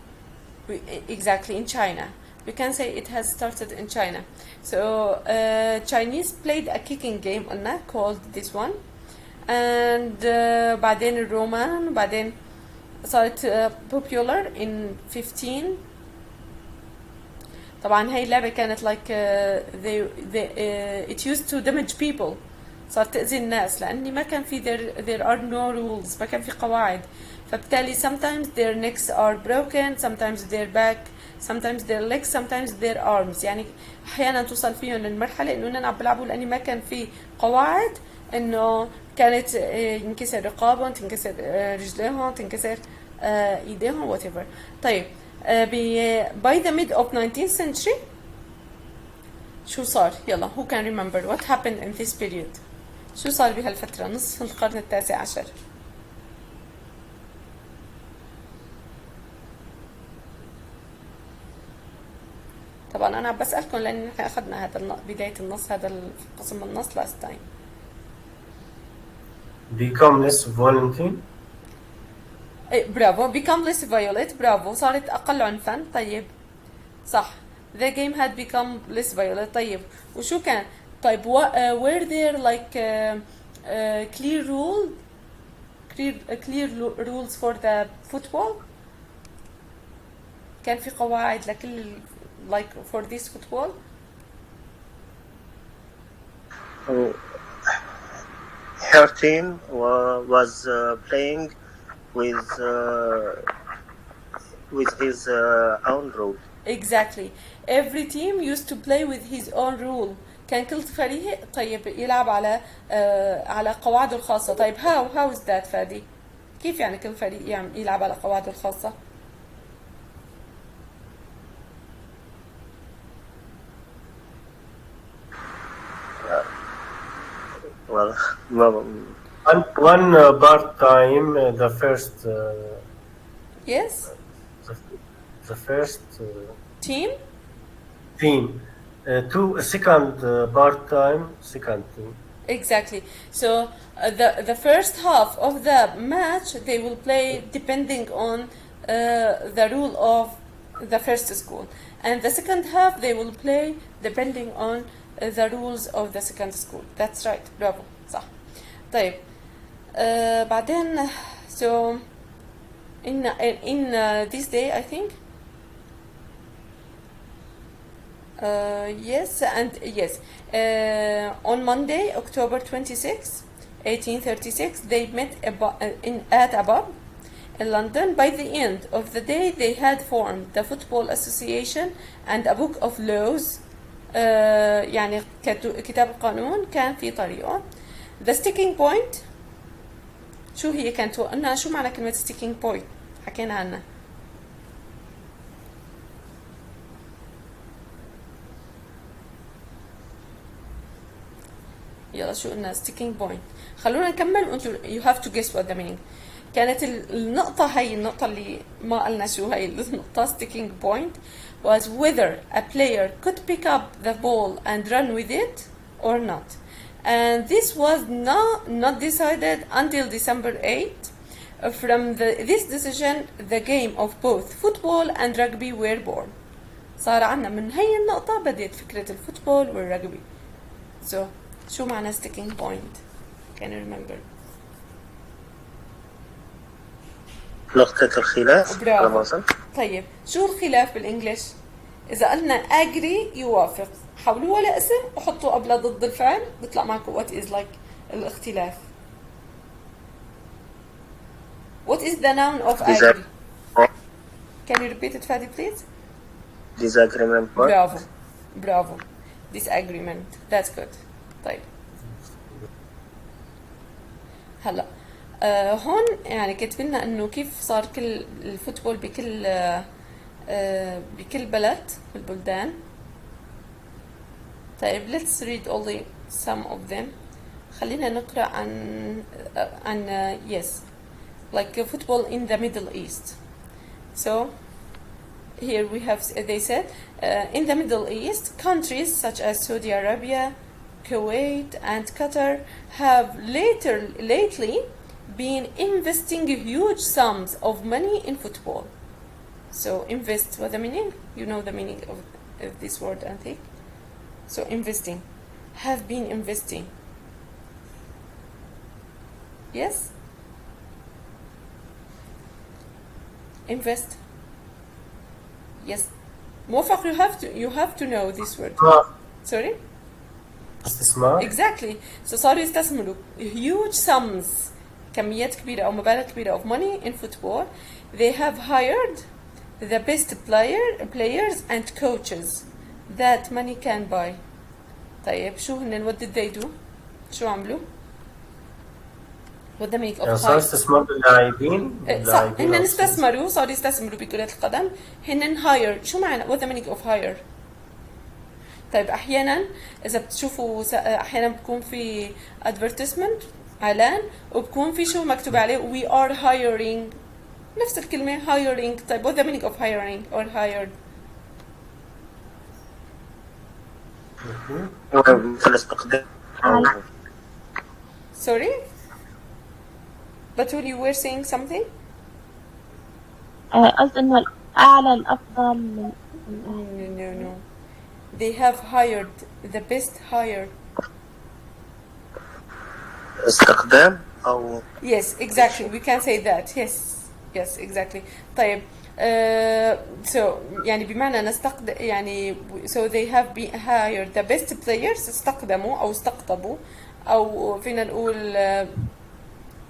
Speaker 1: Exactly in China. We can say it has started in China. So Chinese played a kicking game called this one and بعدين الرومان بعدين صارت popular in 15. طبعا هاي اللعبة كانت like it used to damage people. صارت تأذي الناس لأني ما كان في there are no rules ما كان في قواعد. فبالتالي sometimes their necks are broken sometimes their back sometimes their legs sometimes their arms. يعني أحيانا توصل فيهم للمرحلة إنه أنا عم بلعبوا لأني ما كان في قواعد إنه كانت ينكسر رقابهم تنكسر رجليهم تنكسر إيديهم whatever. طيب by the mid of 19th century شو صار يلا who can remember what happened in this period. شو صار بهالفترة نصف القرن التاسع عشر. طبعا انا بسألكم لان احنا اخذنا هذا بداية النص هذا القسم من النص last time.
Speaker 2: Become less violent.
Speaker 1: برافو become less violent. برافو صارت اقل عنفا. طيب صح the game had become less violent. طيب وشو كان طيب were there like clear rules for the football. كان في قواعد لكل like for this football.
Speaker 4: Her team was playing with his own rule.
Speaker 1: Exactly. Every team used to play with his own rule. كان كل فريق طيب يلعب على على قواعده الخاصة. طيب how is that فادي؟ كيف يعني كل فريق يلعب على قواعده الخاصة؟
Speaker 4: Well,
Speaker 2: one part time the first
Speaker 1: Yes.
Speaker 2: the first
Speaker 1: Team.
Speaker 2: team to second part time second team.
Speaker 1: Exactly. So the first half of the match they will play depending on the rule of the first school, and the second half they will play depending on the rules of the second school. That's right. برافو صح. طيب بعدين so in this day I think yes and yes on Monday October 26 1836 they met at Abab in London. By the end of the day they had formed the Football Association and a book of laws. يعني كتاب القانون كان في طريقه. The sticking point شو هي كانت قلنا شو معنى كلمة sticking point حكينا عنها. يلا شو قلنا sticking point. خلونا نكمل وانتوا you have to guess what the meaning. كانت النقطة هي النقطة اللي ما قلنا شو هي النقطة sticking point was whether a player could pick up the ball and run with it or not. And this was not decided until December 8. From this decision, the game of both football and rugby were born. صار عنا من هي النقطة بدأت فكرة الفوتبول والرugby. So شو معنى sticking point? Can you remember?
Speaker 4: نقطة الخلاف.
Speaker 1: برافو. طيب شو الخلاف بالإنجليش؟ إذا قلنا agree يوافق، حولوه ولا اسم وحطوا قبله ضد الفعل بيطلع معكم what is like الاختلاف. What is the noun of agree? Can you repeat it فادي please?
Speaker 4: Disagreement.
Speaker 1: برافو. Disagreement. That's good. طيب. هلا هون يعني كاتب لنا انه كيف صار كل الفوتبول بكل بلد بالبلدان. طيب let's read only some of them. خلينا نقرأ عن yes like football in the Middle East. So here we have they said in the Middle East countries such as Saudi Arabia, Kuwait and Qatar have lately been investing huge sums of money in football. So invest, what the meaning? You know the meaning of this word, I think. So investing, have been investing. Yes? Invest. Yes. موفق, you have to know this word. Sorry?
Speaker 2: استثمار.
Speaker 1: Exactly. So صاروا يستثمروا huge sums, كميات كبيرة أو مبالغ كبيرة of money in football. They have hired the best players and coaches that money can buy. طيب شو هن what did they do؟ شو عملوا؟ what the meaning of
Speaker 2: صار استثمار باللاعبين.
Speaker 1: صح هن استثمروا صاروا يستثمروا بكرة القدم. هن hire شو معنى what the meaning of hire؟ طيب أحيانا إذا بتشوفوا أحيانا بكون في advertisement إعلان وبكون في شو مكتوب عليه we are hiring نفس الكلمة hiring. طيب what the meaning of hiring or hired؟
Speaker 4: في الاستقدام.
Speaker 1: Sorry? Batul, you were saying something?
Speaker 3: قصد إنه الأعلى الأفضل.
Speaker 1: No. They have hired the best hire.
Speaker 4: استقدام أو.
Speaker 1: Yes, exactly. We can say that. Yes, exactly. طيب So يعني بمعنى يعني so they have hired the best players استقدموا أو استقطبوا أو فينا نقول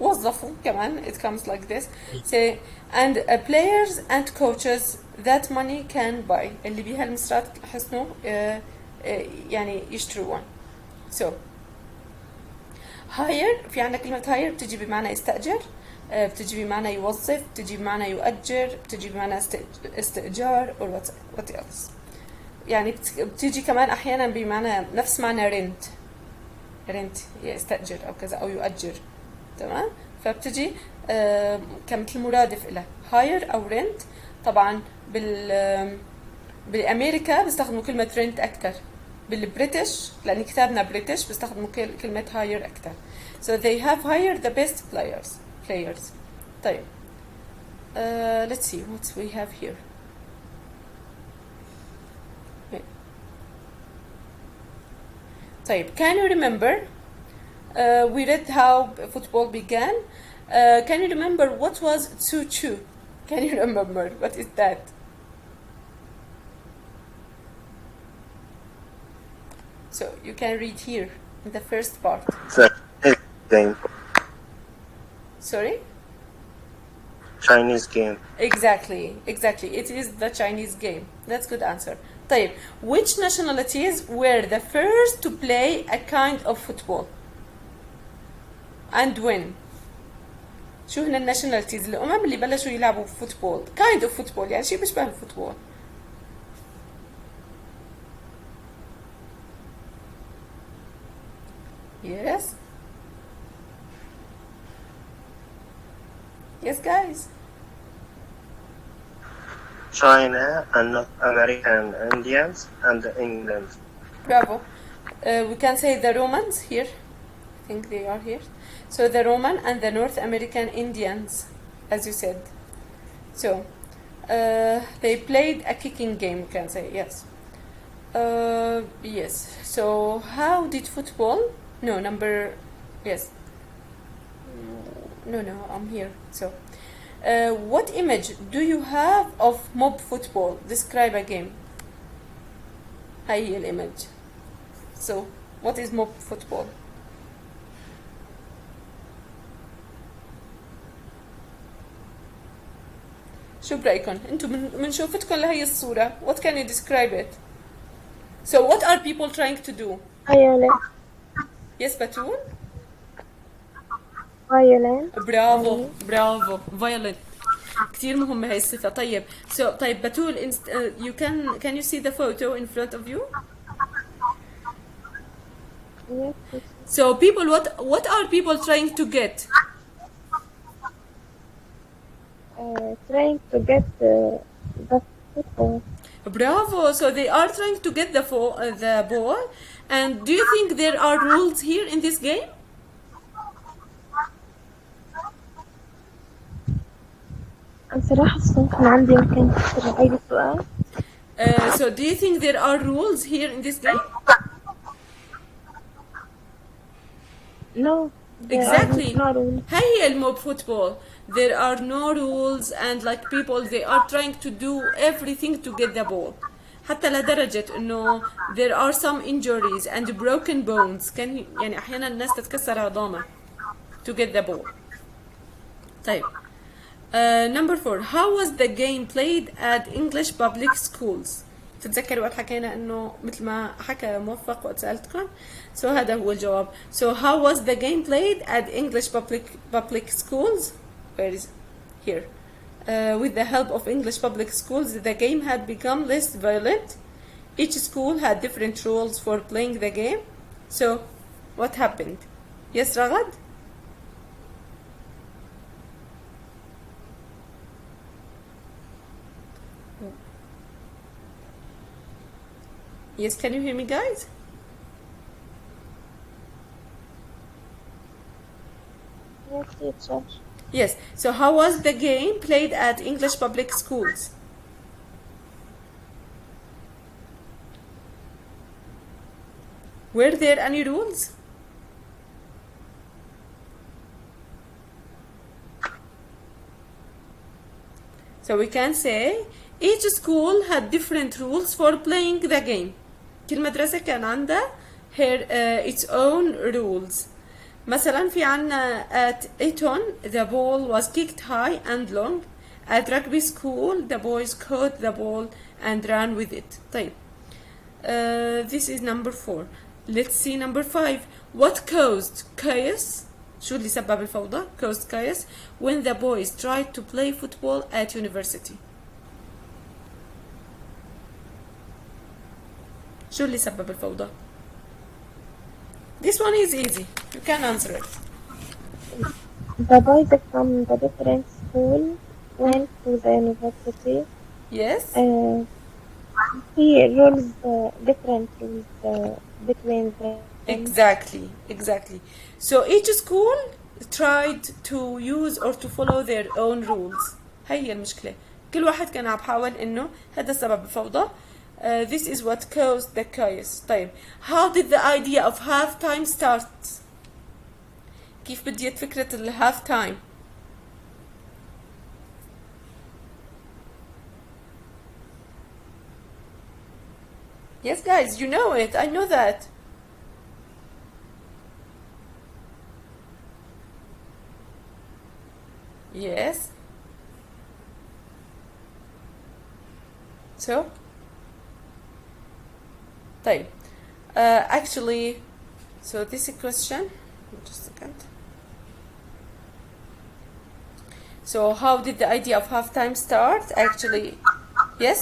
Speaker 1: وظفوا كمان it comes like this say and players and coaches that money can buy اللي بيها المصرات حسنوا يعني يشتروها so hire في عندنا كلمة hire بتجي بمعنى يستأجر بتجي بمعنى يوظف بتجي بمعنى يؤجر بتجي بمعنى استئجار or what else يعني بتيجي كمان أحيانا بمعنى نفس معنى rent يستأجر أو كذا أو يؤجر تمام فبتجي كمثل مرادف لها hire أو rent طبعا بالأمريكا بيستخدموا كلمة rent أكتر بالبريتش لأن كتابنا بريتش بيستخدموا كلمة hire أكتر so they have hired the best players طيب let's see what we have here طيب can you remember we read how football began can you remember what was tsu-chu can you remember what is that so you can read here in the first part
Speaker 4: game.
Speaker 1: Sorry
Speaker 4: Chinese game.
Speaker 1: exactly it is the Chinese game that's good answer طيب which nationalities were the first to play a kind of football and when شو هن الناشوناليتيز الأمم اللي بلشوا يلعبوا فوتبول kind of football يعني شيء بيشبه الفوتبول yes guys
Speaker 4: China and American Indians and England.
Speaker 1: bravo we can say the Romans here I think they are here so the Roman and the North American Indians as you said so they played a kicking game we can say yes yes so how did football no number yes no I'm here so what image do you have of mob football describe a game هاي هي الإيمج so what is mob football شو برأيكم انتم من شوفتكم لهي الصورة what can you describe it so what are people trying to do
Speaker 3: violent
Speaker 1: yes Batul برافو violent كتير مهمة هاي الصفة طيب so طيب بتول you can you see the photo in front of you
Speaker 3: yes.
Speaker 1: so people what are people trying to get
Speaker 3: trying to get the football
Speaker 1: bravo so they are trying to get the ball and do you think there are rules here in this game
Speaker 3: أنا صراحة الصوت من عندي يمكن تعيد السؤال
Speaker 1: so do you think there are rules here in this game
Speaker 3: no
Speaker 1: exactly
Speaker 3: no rules
Speaker 1: هاي هي الموب football there are no rules and like people they are trying to do everything to get the ball حتى لدرجة إنه there are some injuries and broken bones كان يعني أحيانا الناس تتكسر عظامها to get the ball طيب number 4 how was the game played at English public schools تتذكروا وقت حكينا إنه مثل ما حكى موفق وقت سألتكم so هذا هو الجواب so how was the game played at English public schools where is here with the help of English public schools the game had become less violent each school had different rules for playing the game so what happened yes Ragad yes can you hear me guys
Speaker 3: yes teacher
Speaker 1: yes so how was the game played at English public schools were there any rules so So we can say each school had different rules for playing the game. كل مدرسة كان عندها its own rules. مثلا في عنا at Eton the ball was kicked high and long. At rugby school the boys caught the ball and ran with it. طيب. This is number 4. Let's see number 5. What caused chaos? شو اللي سبب الفوضى؟ caused chaos when the boys tried to play football at university. شو اللي سبب الفوضى؟ This one is easy. You can answer it.
Speaker 3: The boys from the different school went to the university.
Speaker 1: Yes.
Speaker 3: See rules, different rules between them.
Speaker 1: Exactly. So each school tried to use or to follow their own rules. هي المشكلة. كل واحد كان عم بحاول إنه هذا سبب الفوضى. This is what caused the chaos. طيب. How did the idea of half time start? كيف بديت فكرة ال half time؟ Yes, guys, you know it. I know that. Yes. So? طيب. Actually, so this is a question. Just a second. So how did the idea of halftime start? Actually, yes?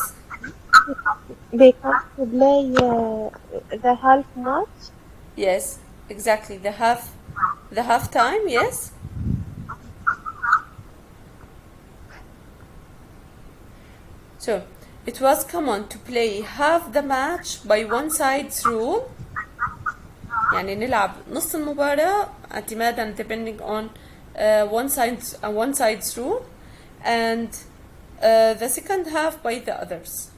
Speaker 3: They come to play the half match.
Speaker 1: Yes, exactly. The halftime, yes? So, it was common to play half the match by one side's rule. يعني نلعب نص المباراة اعتمادا depending on one side's rule and the second half by the others.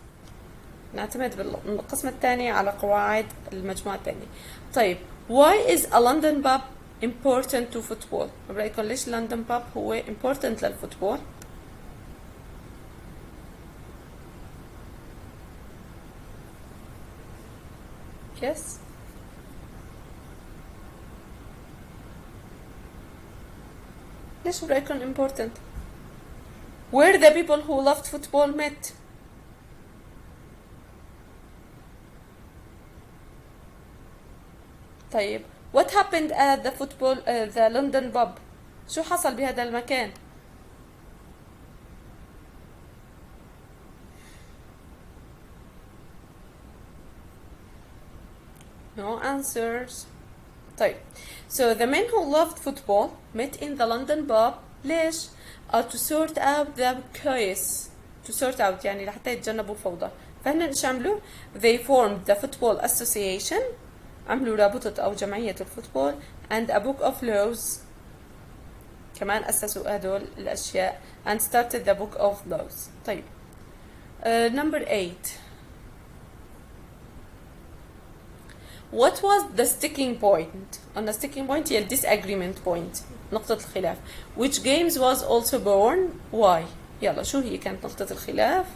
Speaker 1: نعتمد بالقسم الثاني على قواعد المجموعة الثانية. طيب why is a London pub important to football؟ برأيكم ليش London pub هو important للفوتبول؟ Yes. ليش برأيكم important؟ Where the people who loved football met. طيب what happened at the London pub؟ شو حصل بهذا المكان؟ No answers. طيب so the men who loved football met in the London pub ليش؟ to sort out the chaos. To sort out يعني لحتى يتجنبوا الفوضى. فهن ايش عملوا؟ They formed the football association. عملوا رابطة أو جمعية الفوتبول and a book of laws. كمان أسسوا هدول الأشياء and started the book of laws. طيب number 8. What was the sticking point? On the sticking point هي disagreement point. نقطة الخلاف. Which games was also born? Why? يلا شو هي كانت نقطة الخلاف؟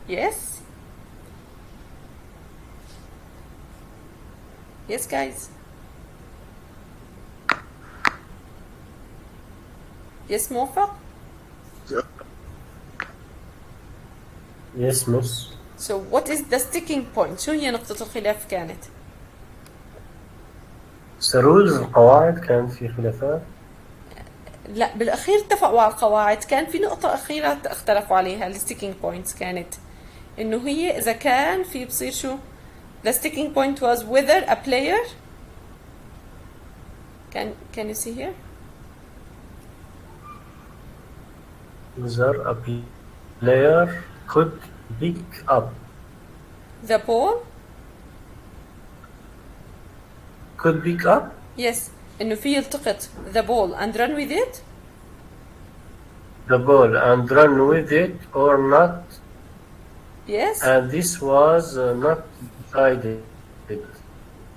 Speaker 1: Yes? Yes, guys? Yes, موفق?
Speaker 2: Yes, miss.
Speaker 1: So what is the sticking point? شو هي نقطة الخلاف كانت؟
Speaker 2: الرولز القواعد كان في خلافات.
Speaker 1: لا بالأخير اتفقوا على القواعد. كان في نقطة أخيرة اختلفوا عليها. الستيكينج بوينتس كانت إنه هي إذا كان في بصير شو؟ The sticking point was whether a player can you see here?
Speaker 2: Whether a player could pick up
Speaker 1: The ball?
Speaker 2: could pick up
Speaker 1: Yes. إنه في يلتقط the ball and run with it.
Speaker 2: the ball and run with it or not.
Speaker 1: Yes.
Speaker 2: And this was not decided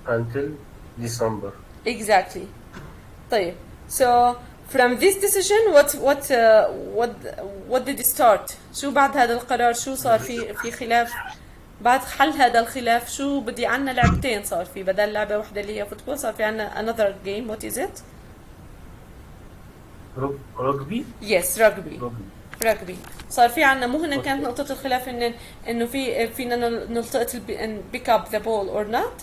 Speaker 2: until December.
Speaker 1: Exactly. طيب. So from this decision what did start. شو بعد هذا القرار شو صار في خلاف بعد حل هذا الخلاف شو بدي عنا لعبتين صار في بدل لعبة واحدة اللي هي فوتبول صار في عنا another game. What is it?
Speaker 2: رugby.
Speaker 1: Yes, rugby. صار في عنا مو هنا كانت نقطة الخلاف انه فينا نلتقط pick up the ball or not.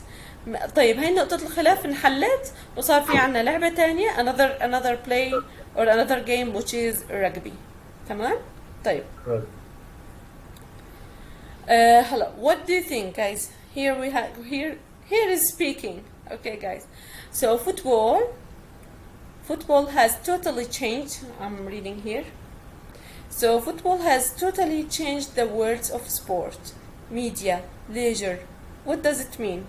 Speaker 1: طيب هاي نقطة الخلاف انحلت وصار في عنا لعبة تانية another play or another game which is rugby. تمام؟ طيب. هلا what do you think guys? Here is speaking. Okay guys. So football has totally changed. I'm reading here. So football has totally changed the worlds of sport, media, leisure. What does it mean?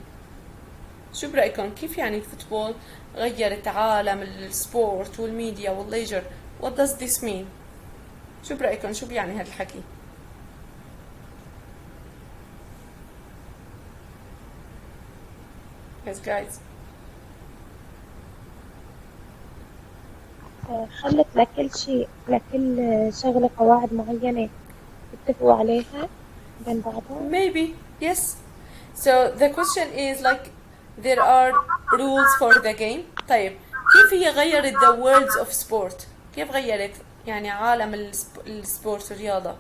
Speaker 1: شو برأيكم كيف يعني الفوتبول غيرت عالم السبورت والميديا والليجر؟ What does this mean? شو برأيكم شو بيعني هذا الحكي؟ Yes guys.
Speaker 3: خلت لكل شغلة قواعد معينة يتفقوا عليها بين بعضهم.
Speaker 1: Maybe yes. So the question is like there are rules for the game. طيب كيف هي غيرت the worlds of sport؟ كيف غيرت يعني عالم السبورت الرياضة؟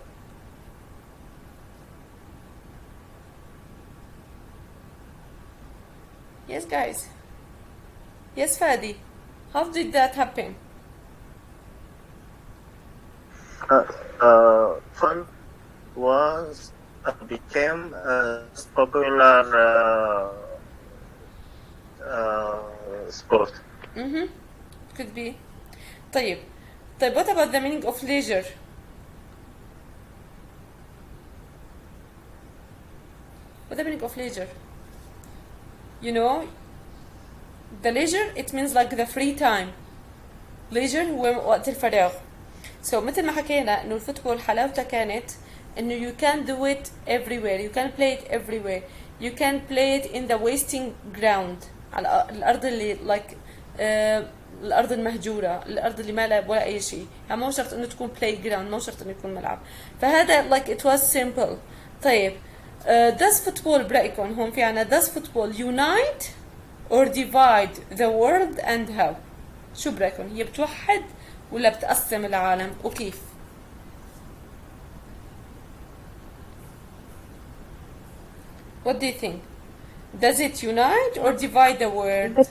Speaker 1: Yes guys. Yes Fadi. How did that happen?
Speaker 4: Fun became a popular sport.
Speaker 1: Could be. طيب what about the meaning of leisure? What the meaning of leisure? You know, the leisure it means like the free time. leisure هو وقت الفراغ. So مثل ما حكينا انه الفوتبول حلاوتها كانت انه you can do it everywhere, you can play it everywhere, you can play it in the wasting ground على الارض اللي like الارض المهجوره، الارض اللي ما لها ولا اي شيء، يعني مو شرط انه تكون play ground، مو شرط انه يكون ملعب، فهذا like it was simple. طيب does football برايكم هون في عنا does football unite or divide the world and how؟ شو برايكم هي بتوحد ولا بتقسم العالم وكيف؟ What do you think? Does it unite or divide the world?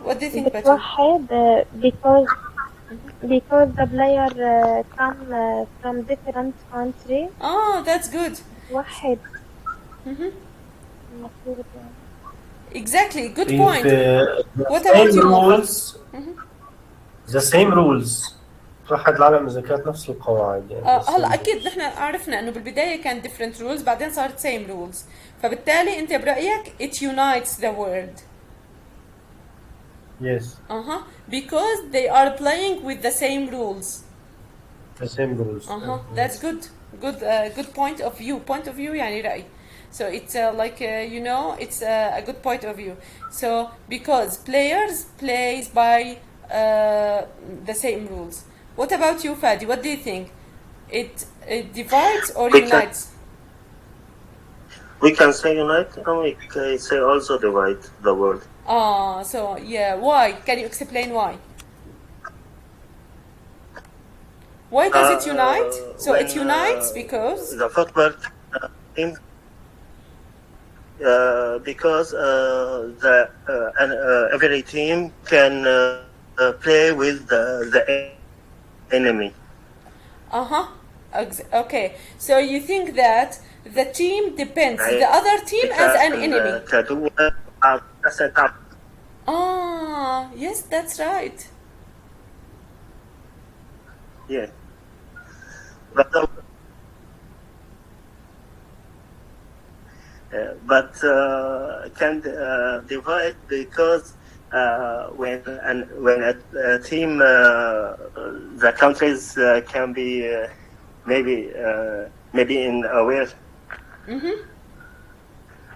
Speaker 1: What do you think, Batu?
Speaker 3: بتوحد because the player come from different country.
Speaker 1: Oh, that's good.
Speaker 3: توحد.
Speaker 1: Exactly, good
Speaker 2: If,
Speaker 1: point. What
Speaker 2: the
Speaker 1: about
Speaker 2: same
Speaker 1: you?
Speaker 2: rules, the same rules توحد العالم إذا كانت نفس القواعد يعني.
Speaker 1: هلا أكيد نحن عرفنا إنه بالبداية كان different rules بعدين صارت same rules، فبالتالي أنت برأيك it unites the world.
Speaker 2: Yes.
Speaker 1: Because they are playing with the same rules.
Speaker 2: The same rules.
Speaker 1: That's good. Good point of view. Point of view يعني رأي. So it's like you know it's a good point of view. So because players plays by the same rules. What about you, Fadi? What do you think? It divides or unites?
Speaker 4: We can say unite and we can say also divide the world.
Speaker 1: So yeah, why? Can you explain why? Why does it unite? So it unites because
Speaker 4: the football team. Because every team can play with the enemy.
Speaker 1: Okay. So you think that the team depends the other team as an enemy? Yes, that's right.
Speaker 4: Yeah. But can divide because when a team, the countries can be maybe in a way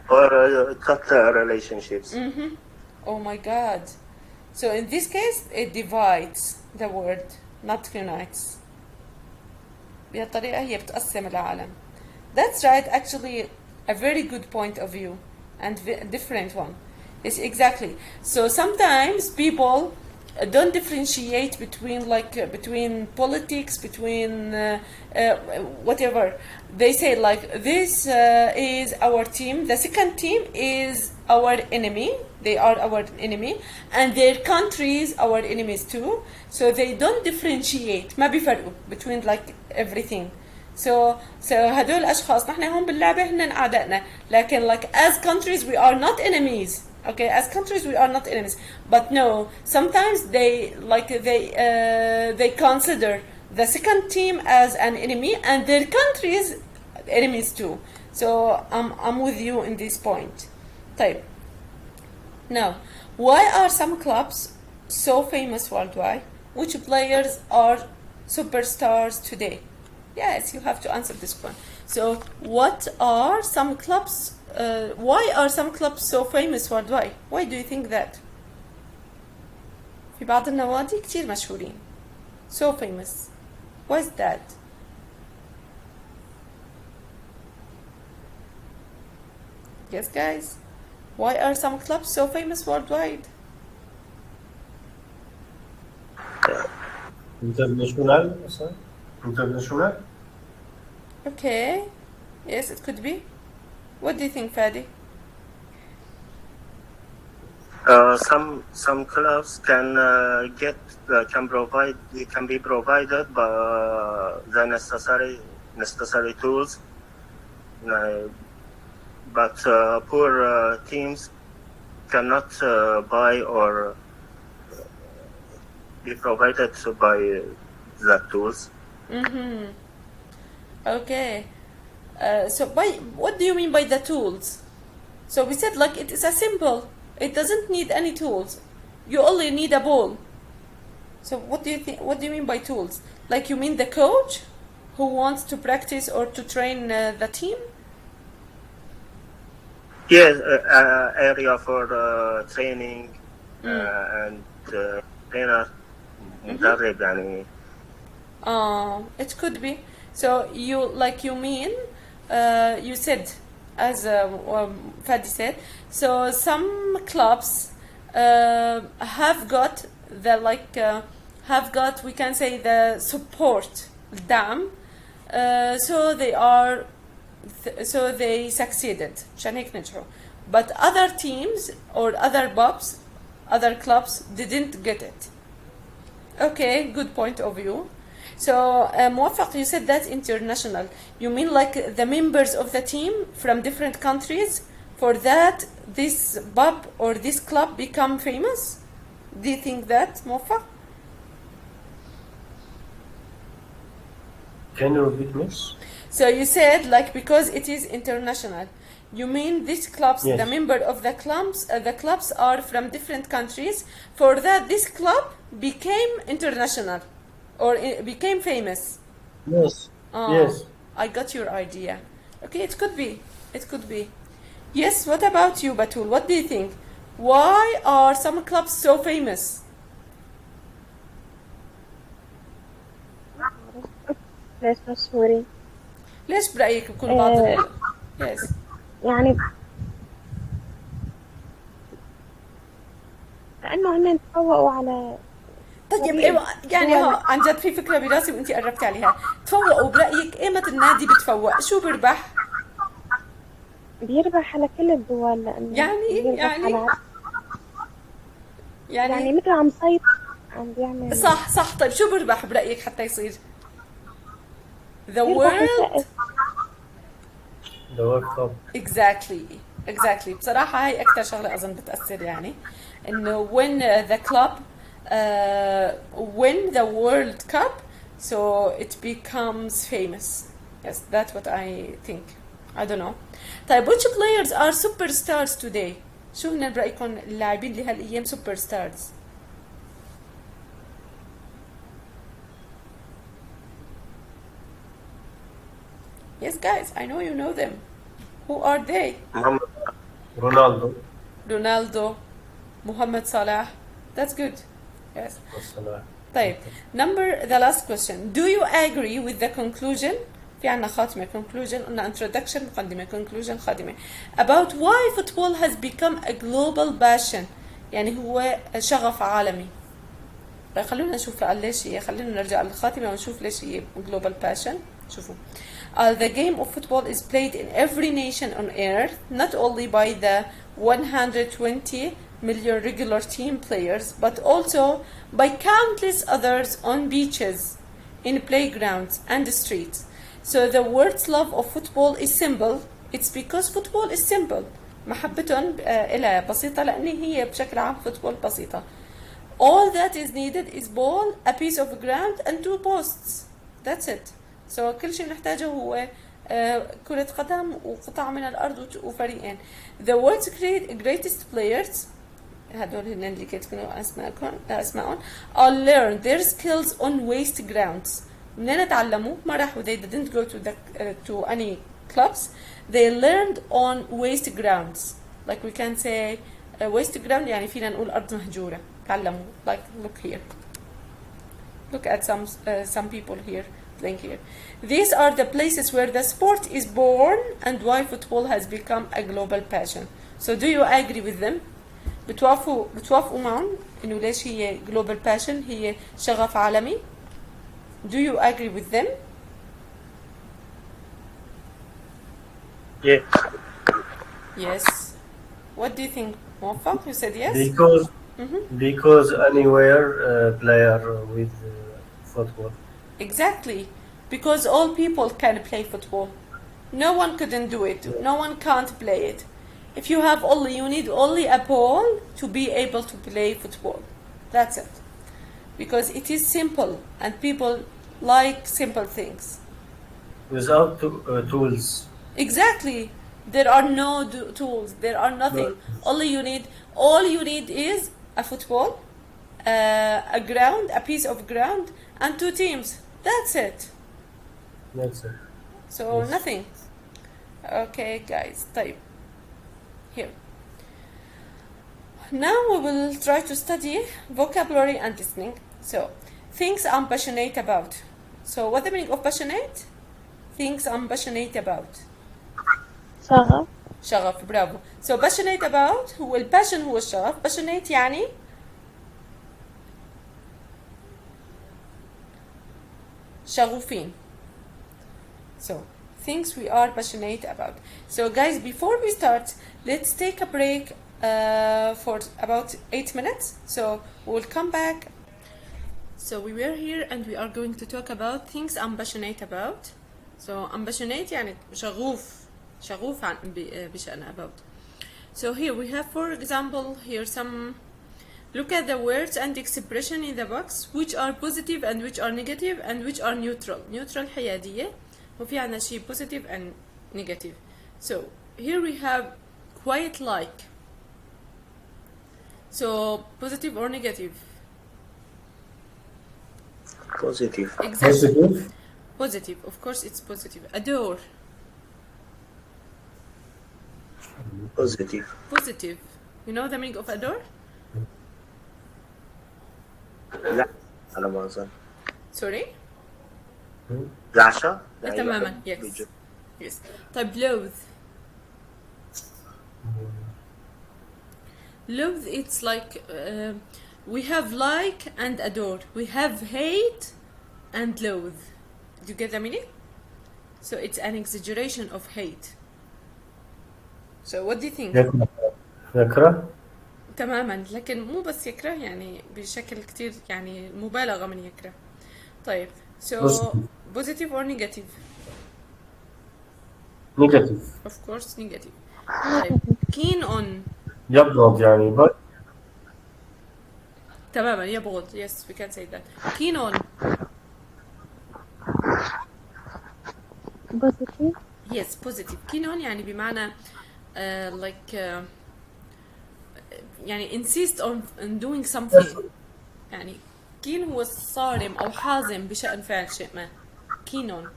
Speaker 4: or cut relationships.
Speaker 1: Oh my God, So in this case it divides the world not unites. بهالطريقة هي بتقسم العالم. That's right, actually a very good point of view and different one. Yes, exactly. So sometimes people don't differentiate between between politics, between whatever. They say like this is our team, the second team is our enemy, they are our enemy, and their countries our enemies too. So they don't differentiate, ما بيفرقوا between like everything. So هدول الأشخاص نحن هون باللعبة هن أعدائنا، لكن like as countries we are not enemies. Okay, as countries we are not enemies, but no, sometimes they consider the second team as an enemy and their countries enemies too. So I'm with you in this point. طيب. Now, why are some clubs so famous worldwide? Which players are superstars today? Yes, you have to answer this one. So, what are some clubs? Why are some clubs so famous worldwide? Why do you think that? في بعض النوادي كتير مشهورين. So famous. Why is that? Yes, guys. Why are some clubs so famous worldwide?
Speaker 2: International مثلا. International.
Speaker 1: Okay. Yes, it could be. What do you think, Fadi?
Speaker 4: Some clubs can be provided by the necessary tools, but poor teams cannot buy or be provided by the tools.
Speaker 1: Mm-hmm. Okay. So what do you mean by the tools? So we said like it is a simple. It doesn't need any tools. You only need a ball. So what do you think? What do you mean by tools? Like you mean the coach who wants to practice or to train the team?
Speaker 4: Yes, area for training and trainer. مدرب يعني.
Speaker 1: It could be. So you mean you said, as Fadi said, so some clubs have got we can say the support دعم, so they succeeded عشان هيك نجحوا, but other teams or other clubs didn't get it. Okay, good point of view. So موفق, you said that's international. You mean like the members of the team from different countries, for that this pub or this club become famous? Do you think that, موفق?
Speaker 2: Can you repeat, miss?
Speaker 1: So you said like because it is international. You mean these clubs,
Speaker 2: yes.
Speaker 1: The member of the clubs are from different countries, for that this club became international or became famous?
Speaker 2: Yes. Yes.
Speaker 1: I got your idea. Okay, it could be. Yes, what about you, Batul? What do you think? Why are some clubs so famous?
Speaker 3: ليش مشهورين؟
Speaker 1: ليش برأيك بكون بعض Yes.
Speaker 3: يعني لأنه هن تفوقوا على
Speaker 1: طيب يعني عن جد في فكرة براسي وانتي قربتي عليها. تفوقوا برأيك ايمت النادي بتفوق؟ شو بربح؟
Speaker 3: بيربح على كل الدول، لأنه يعني مثل عم سيطر، عم بيعمل
Speaker 1: صح. طيب شو بربح برأيك حتى يصير؟ The world
Speaker 2: Cup.
Speaker 1: Exactly. بصراحة هاي أكتر شغلة أظن بتأثر، يعني إنه when the club win the World Cup, so it becomes famous. Yes, that's what I think. I don't know. طيب which players are superstars today? شو هن برأيكم اللاعبين اللي هالأيام superstars؟ Yes, guys, I know you know them. Who are they?
Speaker 2: Ronaldo.
Speaker 1: Mohamed Salah, That's good. Yes.
Speaker 2: والصلاة.
Speaker 1: طيب the last question. Do you agree with the conclusion? في عنا خاتمة conclusion قلنا introduction مقدمة conclusion خاتمة about why football has become a global passion يعني هو شغف عالمي. خلونا نشوف ليش هي خلينا نرجع للخاتمة ونشوف ليش هي global passion. شوفوا the game of football is played in every nation on earth not only by the 120 million regular team players but also by countless others on beaches, in playgrounds and streets. So the world's love of football is simple. It's because football is simple. محبتهم إلها بسيطة لأن هي بشكل عام فوتبول بسيطة. All that is needed is ball, a piece of ground and 2 posts. That's it. So كل شيء نحتاجه هو كرة قدم وقطع من الأرض وفريقين. The world's greatest players هدول هن اللي كاتبينوا أسمائهم all learn their skills on waste grounds. منين تعلموا؟ ما راحوا they didn't go to any clubs. They learned on waste grounds. Like we can say waste ground يعني فينا نقول أرض مهجورة. تعلموا. Like look here. Look at some people here playing here. These are the places where the sport is born and why football has become a global passion. So do you agree with them? بتوافقوا معهم إنه ليش هي global passion هي شغف عالمي؟ Do you agree with them?
Speaker 4: Yeah.
Speaker 1: Yes. What do you think? موفق? You said yes?
Speaker 2: Because anywhere player with football.
Speaker 1: Exactly. Because all people can play football. No one couldn't do it. No one can't play it. If you have you need only a ball to be able to play football. That's it. Because it is simple and people like simple things.
Speaker 2: Without tools.
Speaker 1: Exactly. There are no tools. There are nothing. All you need is a football, a ground, a piece of ground, and 2 teams. That's it.
Speaker 2: That's it.
Speaker 1: So
Speaker 2: Yes.
Speaker 1: nothing. Okay, guys. طيب. Here. Now we will try to study vocabulary and listening. So, things I'm passionate about. So, what the meaning of passionate? Things I'm passionate about.
Speaker 3: شغف.
Speaker 1: شغف برافو. So passionate about هو الباشن هو الشغف. passionate يعني شغوفين. So things we are passionate about. So guys, before we start, let's take a break for about 8 minutes. So we'll come back. So we were here and we are going to talk about things I'm passionate about. So I'm passionate يعني شغوف عن بشأن about. So here we have, for example, here some. Look at the words and expression in the box, which are positive and which are negative and which are neutral. Neutral حيادية وفي عنا شيء positive and negative. So here we have quite like. So positive or negative?
Speaker 4: Positive.
Speaker 1: Exactly.
Speaker 2: Positive.
Speaker 1: Positive. Of course, it's positive. Adore.
Speaker 4: Positive.
Speaker 1: Positive. You know the meaning of adore?
Speaker 4: لا على ما أظن.
Speaker 1: Sorry?
Speaker 4: يعشى.
Speaker 1: تماما. Yes. Yes. طيب loathe. Loathe, it's like we have like and adore. We have hate and loathe. Do you get the meaning? So it's an exaggeration of hate. So what do you think?
Speaker 2: يكره.
Speaker 1: تماما. لكن مو بس يكره يعني بشكل كتير يعني مبالغة من يكره. طيب. So positive or negative?
Speaker 2: Negative.
Speaker 1: Of course negative. طيب. Keen on.
Speaker 2: يبغض يعني but
Speaker 1: تماما يبغض. Yes, we can say that. Keen on.
Speaker 3: positive.
Speaker 1: Yes, positive. Keen on يعني بمعنى like يعني insist on doing something. يعني keen هو صارم أو حازم بشأن فعل شيء ما. Keen on.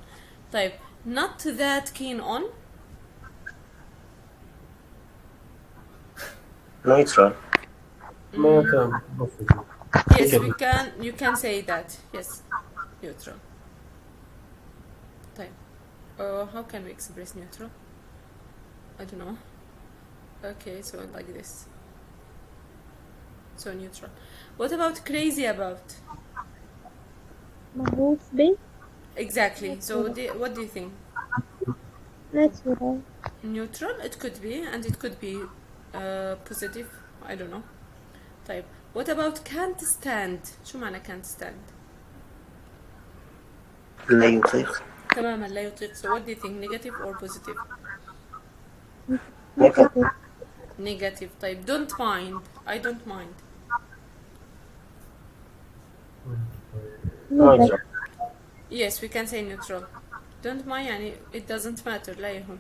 Speaker 1: طيب not that keen on.
Speaker 4: Neutral.
Speaker 2: معناتها positive.
Speaker 1: Yes,
Speaker 2: Negative.
Speaker 1: you can say that. Yes, neutral. طيب. How can we express neutral? I don't know. Okay, so like this. So neutral. What about crazy about?
Speaker 3: مهووس به.
Speaker 1: Exactly. So what do you think?
Speaker 3: Natural.
Speaker 1: Neutral. It could be, and it could be positive. I don't know. طيب. What about can't stand? شو معنى can't stand?
Speaker 4: لا يطيق.
Speaker 1: تماما لا يطيق. So what do you think? Negative or positive?
Speaker 3: Negative.
Speaker 1: Negative. طيب. Don't mind. I don't mind.
Speaker 3: Negative.
Speaker 1: Yes, we can say neutral. Don't mind يعني it doesn't matter لا يهم.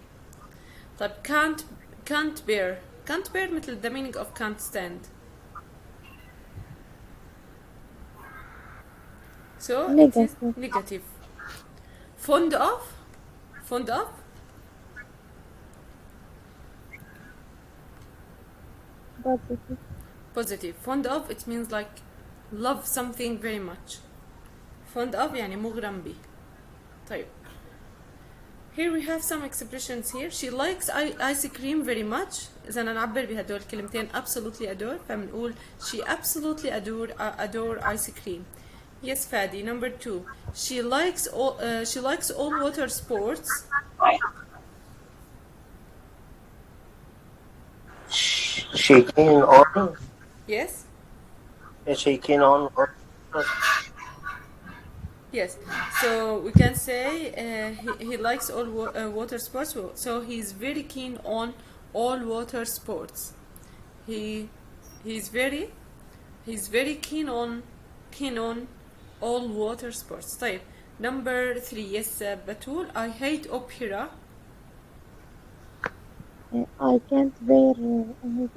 Speaker 1: طيب can't bear. Can't bear مثل the meaning of can't stand. So it is
Speaker 3: Negative.
Speaker 1: negative. Fond of? Fond of?
Speaker 3: Positive.
Speaker 1: Positive. Fond of it means like love something very much. Fond of يعني مغرم به. طيب. Here we have some expressions here. She likes ice cream very much. إذا نعبر بهدول الكلمتين absolutely adore فبنقول she absolutely adore ice cream. Yes, Fadi. Number 2. She likes all water sports.
Speaker 4: She keen on.
Speaker 1: Yes.
Speaker 4: She keen on.
Speaker 1: Yes. So we can say he likes all water sports. So he's very keen on all water sports. He's very keen on all water sports. طيب. Number 3. Yes, Batul. I hate opera.
Speaker 3: I can't bear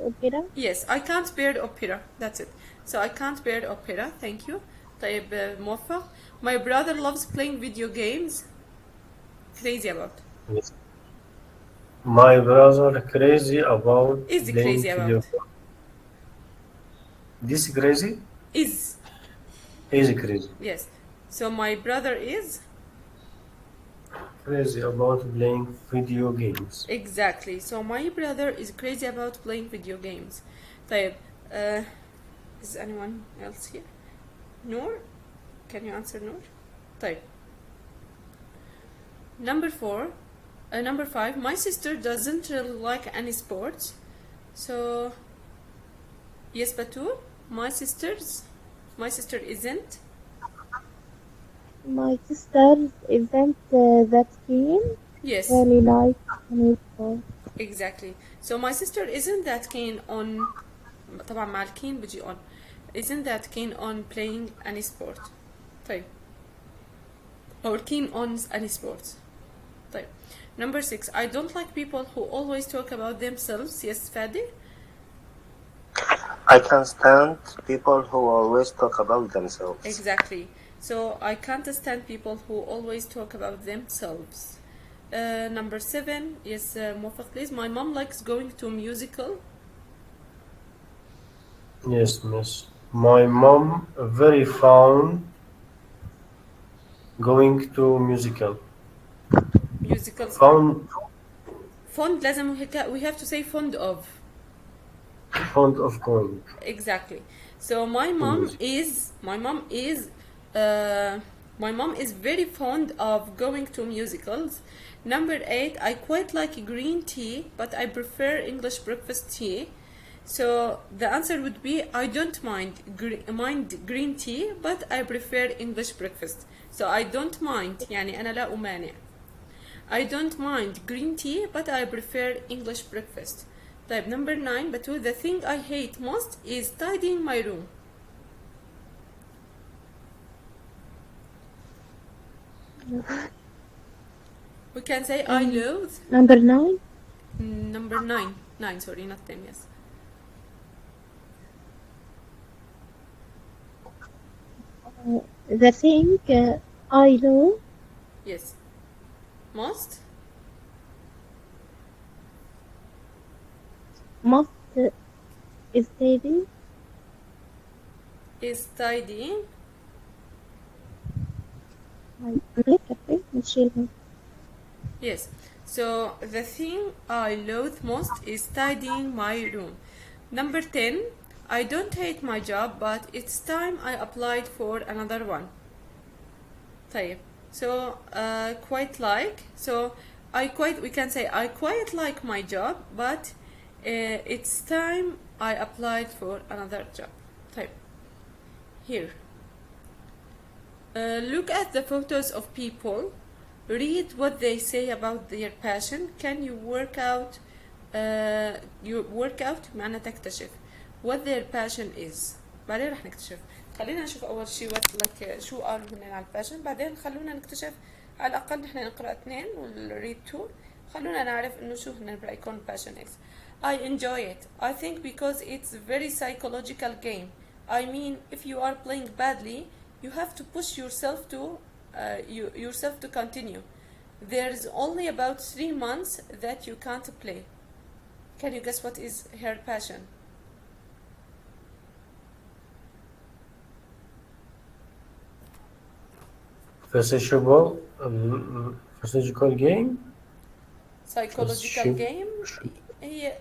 Speaker 3: opera.
Speaker 1: Yes, I can't bear opera. That's it. So I can't bear opera. Thank you. طيب موفق. My brother loves playing video games. Crazy about.
Speaker 2: Yes. My brother crazy about
Speaker 1: Is
Speaker 2: playing
Speaker 1: crazy
Speaker 2: video.
Speaker 1: about.
Speaker 2: This crazy?
Speaker 1: Is.
Speaker 2: Is crazy.
Speaker 1: Yes. So my brother is.
Speaker 2: Crazy about playing video games.
Speaker 1: Exactly. So my brother is crazy about playing video games. طيب. Is anyone else here? Noor? Can you answer Noor? طيب. Number 5. My sister doesn't really like any sports. So yes, Batul. My sister isn't.
Speaker 3: My sister isn't that keen.
Speaker 1: Yes.
Speaker 3: Really like any sport.
Speaker 1: Exactly. So my sister isn't that keen on طبعا مع الكين بيجي on isn't that keen on playing any sport. طيب. Or keen on any sports. طيب. Number 6. I don't like people who always talk about themselves. Yes, Fadi?
Speaker 4: I can't stand people who always talk about themselves.
Speaker 1: Exactly. So I can't stand people who always talk about themselves. Number 7. Yes, موفق please. My mom likes going to musical.
Speaker 2: Yes, miss. My mom very fond going to musical.
Speaker 1: Musicals.
Speaker 2: Fond
Speaker 1: لازم we have to say fond of.
Speaker 2: fond of going.
Speaker 1: Exactly. So my mom is very fond of going to musicals. Number 8. I quite like green tea, but I prefer English breakfast tea. So the answer would be I don't mind green tea, but I prefer English breakfast. So I don't mind يعني أنا لا أمانع. I don't mind green tea, but I prefer English breakfast. طيب number 9. But the thing I hate most is tidying my room. We can say I loathe.
Speaker 3: Number 9.
Speaker 1: Number 9. 9, sorry, not 10, yes.
Speaker 3: The thing I know
Speaker 1: Yes. Most?
Speaker 3: must is tidy.
Speaker 1: is tidying.
Speaker 3: كفي نشيلهم.
Speaker 1: Yes. So the thing I loathe most is tidying my room. Number 10. I don't hate my job, but it's time I applied for another one. طيب. So quite like. So we can say I quite like my job, but it's time I applied for another job. طيب. Here. Look at the photos of people. Read what they say about their passion. Can you work out معنى تكتشف what their passion is. بعدين رح نكتشف. خلينا نشوف أول شيء شو قالوا هنا على الباشن، بعدين خلونا نكتشف على الأقل نحن نقرأ 2 والريد 2 خلونا نعرف إنه شو هنا يكون passion is. I enjoy it. I think because it's a very psychological game. I mean, if you are playing badly, you have to push yourself to continue. There's only about 3 months that you can't play. Can you guess what is her passion?
Speaker 2: physical game.
Speaker 1: Psychological game. هي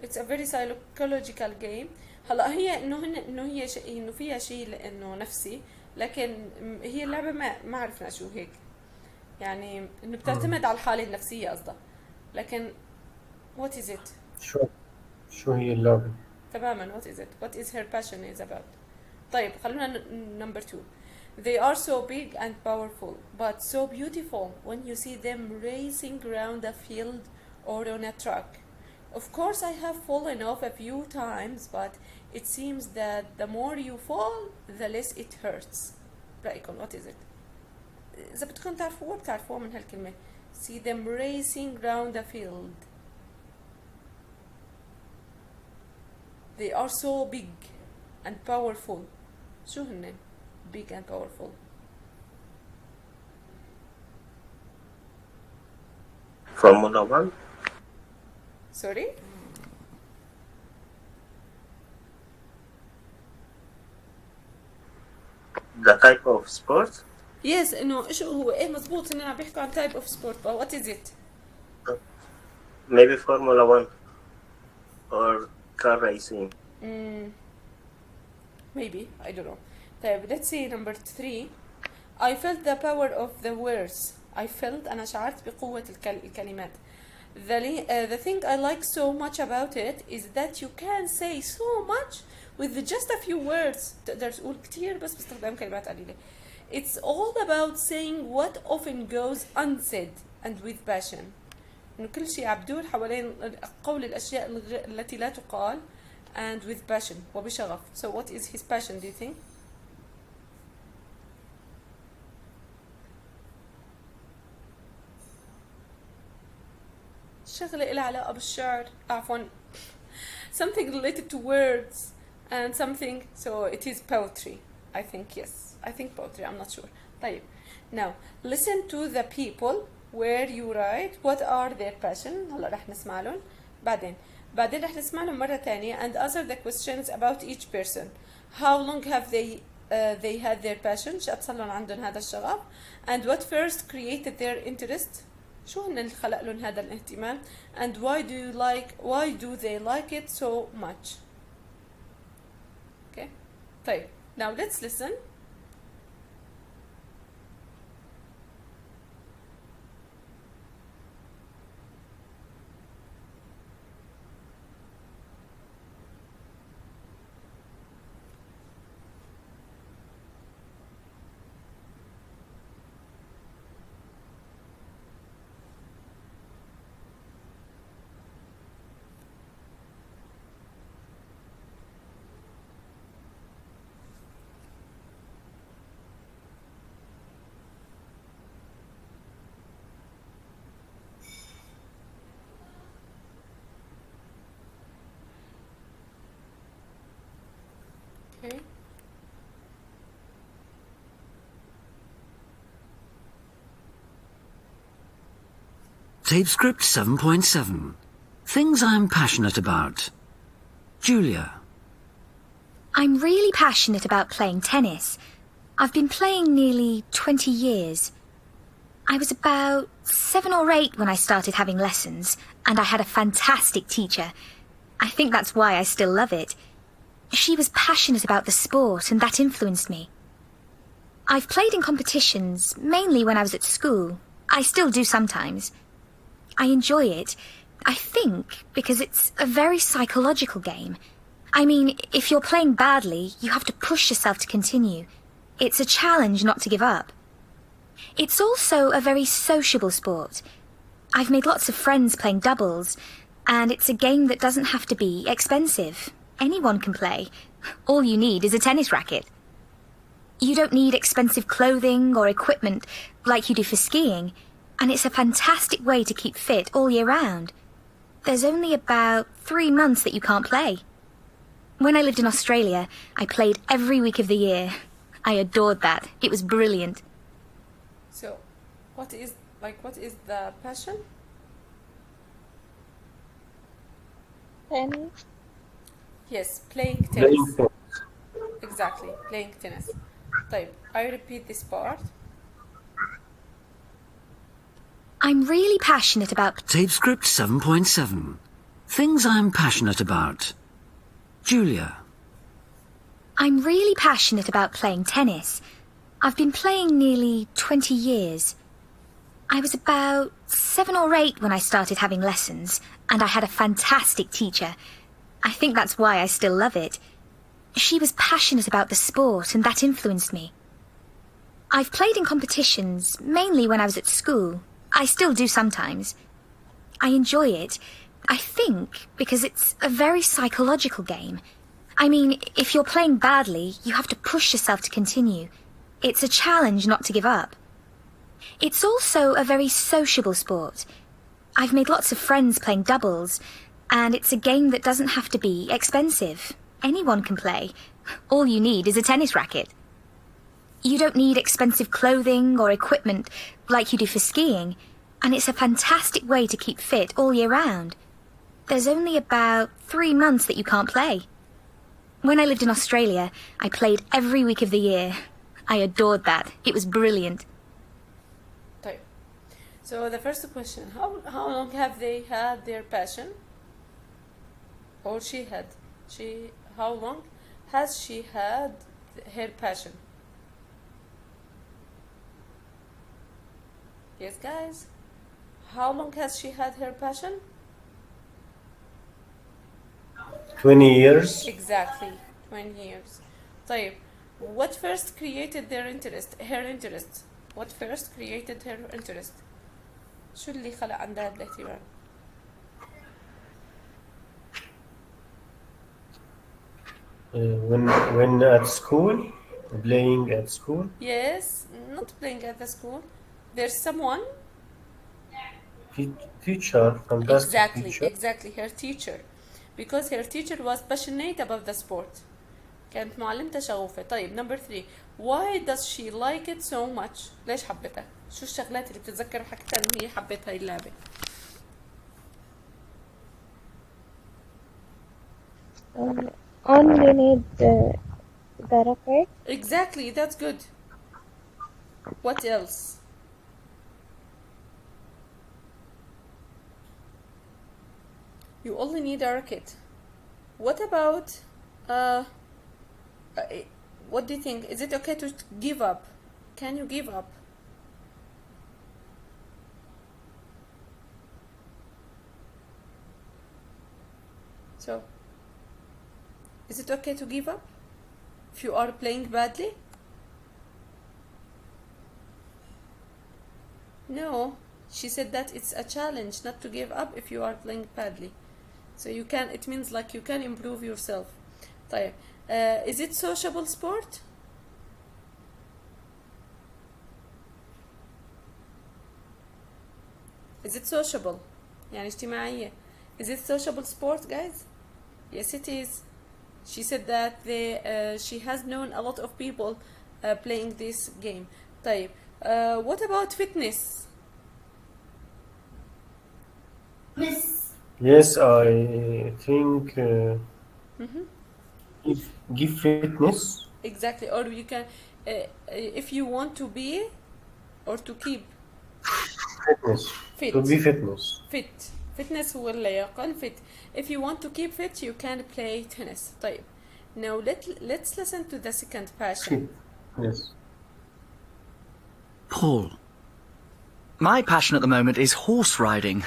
Speaker 1: it's a very psychological game. هلا هي انه فيها شيء انه نفسي، لكن هي اللعبة ما عرفنا شو هيك، يعني انه بتعتمد على الحالة النفسية قصدها، لكن what is it؟
Speaker 2: شو هي اللعبة؟
Speaker 1: تماما what is it؟ What is her passion is about؟ طيب خلونا number 2. They are so big and powerful, but so beautiful when you see them racing around a field or on a truck. Of course, I have fallen off a few times, but it seems that the more you fall, the less it hurts. رأيكم what is it? إذا بدكم بتعرفوه من هالكلمة. See them racing around a field. They are so big and powerful. شو هن؟ Big and powerful.
Speaker 4: Formula 1.
Speaker 1: Sorry?
Speaker 4: The type of sport.
Speaker 1: Yes, إنه شو هو؟ إيه مزبوط إننا عم بيحكوا عن type of sport. But what is it?
Speaker 4: Maybe Formula 1 or car racing.
Speaker 1: Maybe, I don't know. طيب, let's see number 3. I felt the power of the words. I felt أنا شعرت بقوة الكلمات. The thing I like so much about it is that you can say so much with just a few words. تقدر تقول كتير بس باستخدام كلمات قليلة. It's all about saying what often goes unsaid and with passion. إنه كل شيء عم بدور حوالين قول الأشياء التي لا تقال and with passion وبشغف. So what is his passion, do you think? شغلة إلها علاقة بالشعر عفوا something related to words and something, so it is poetry. I think yes, I think poetry, I'm not sure. طيب, now listen to the people where you write what are their passion. هلا رح نسمع لهم بعدين رح نسمع لهم مرة تانية and answer the questions about each person. How long have they had their passion؟ شو صار لهم عندهم هذا الشغف؟ and what first created their interest؟ شو هن اللي خلق لهم هذا الاهتمام؟ and why do they like it so much؟ okay, طيب, now let's listen. Okay.
Speaker 5: Tape script 7.7. Things I'm passionate about. Julia.
Speaker 6: I'm really passionate about playing tennis. I've been playing nearly 20 years. I was about 7 or 8 when I started having lessons, and I had a fantastic teacher. I think that's why I still love it. She was passionate about the sport, and that influenced me. I've played in competitions, mainly when I was at school. I still do sometimes. I enjoy it, I think, because it's a very psychological game. I mean, if you're playing badly, you have to push yourself to continue. It's a challenge not to give up. It's also a very sociable sport. I've made lots of friends playing doubles, and it's a game that doesn't have to be expensive. Anyone can play. All you need is a tennis racket. You don't need expensive clothing or equipment like you do for skiing, and it's a fantastic way to keep fit all year round. There's only about 3 months that you can't play. When I lived in Australia, I played every week of the year. I adored that. It was brilliant.
Speaker 1: So, what is the passion?
Speaker 3: Tennis.
Speaker 1: Yes, playing
Speaker 2: Playing
Speaker 1: tennis.
Speaker 2: tennis.
Speaker 1: Exactly, playing tennis. طيب, I repeat this part.
Speaker 6: I'm really passionate about...
Speaker 5: Tape script 7.7. Things I'm passionate about. Julia.
Speaker 6: I'm really passionate about playing tennis. I've been playing nearly 20 years. I was about 7 or 8 when I started having lessons, and I had a fantastic teacher. I think that's why I still love it. She was passionate about the sport, and that influenced me. I've played in competitions, mainly when I was at school. I still do sometimes. I enjoy it, I think, because it's a very psychological game. I mean, if you're playing badly, you have to push yourself to continue. It's a challenge not to give up. It's also a very sociable sport. I've made lots of friends playing doubles, and it's a game that doesn't have to be expensive. Anyone can play. All you need is a tennis racket. You don't need expensive clothing or equipment like you do for skiing, and it's a fantastic way to keep fit all year round. There's only about 3 months that you can't play. When I lived in Australia, I played every week of the year. I adored that. It was brilliant.
Speaker 1: طيب. So the first question, how long have they had their passion? Or how long has she had her passion? Yes, guys. How long has she had her passion?
Speaker 2: 20 years.
Speaker 1: Exactly, 20 years. طيب, what first created her interest? What first created her interest? شو اللي خلق عندها الاهتمام؟
Speaker 2: When at school, playing at school.
Speaker 1: Yes, not playing at the school. There's someone.
Speaker 2: Teacher, fantastic teacher.
Speaker 1: Exactly, her teacher. Because her teacher was passionate about the sport. كانت معلمتها شغوفة. طيب, number 3. Why does she like it so much? ليش حبتها؟ شو الشغلات اللي بتتذكر وحكتها انه هي حبت هاي اللعبة؟
Speaker 3: Only need the racket.
Speaker 1: Exactly, that's good. What else? You only need a racket. What about what do you think? Is it okay to give up? Can you give up? So, is it okay to give up if you are playing badly? No, she said that it's a challenge not to give up if you are playing badly. So you can, it means like you can improve yourself. طيب, is it sociable sport? Is it sociable? يعني اجتماعية. Is it sociable sport, guys? Yes, it is. She said that she has known a lot of people playing this game. طيب, what about fitness?
Speaker 2: Yes, I think give fitness.
Speaker 1: exactly, or you can if you want to be or to keep
Speaker 2: Fitness.
Speaker 1: fit.
Speaker 2: To be fitness.
Speaker 1: fit fitness هو اللياقة fit. If you want to keep fit you can play tennis. طيب now let's listen to the second passion.
Speaker 2: Fit. Yes.
Speaker 5: Paul. My passion at the moment is horse riding.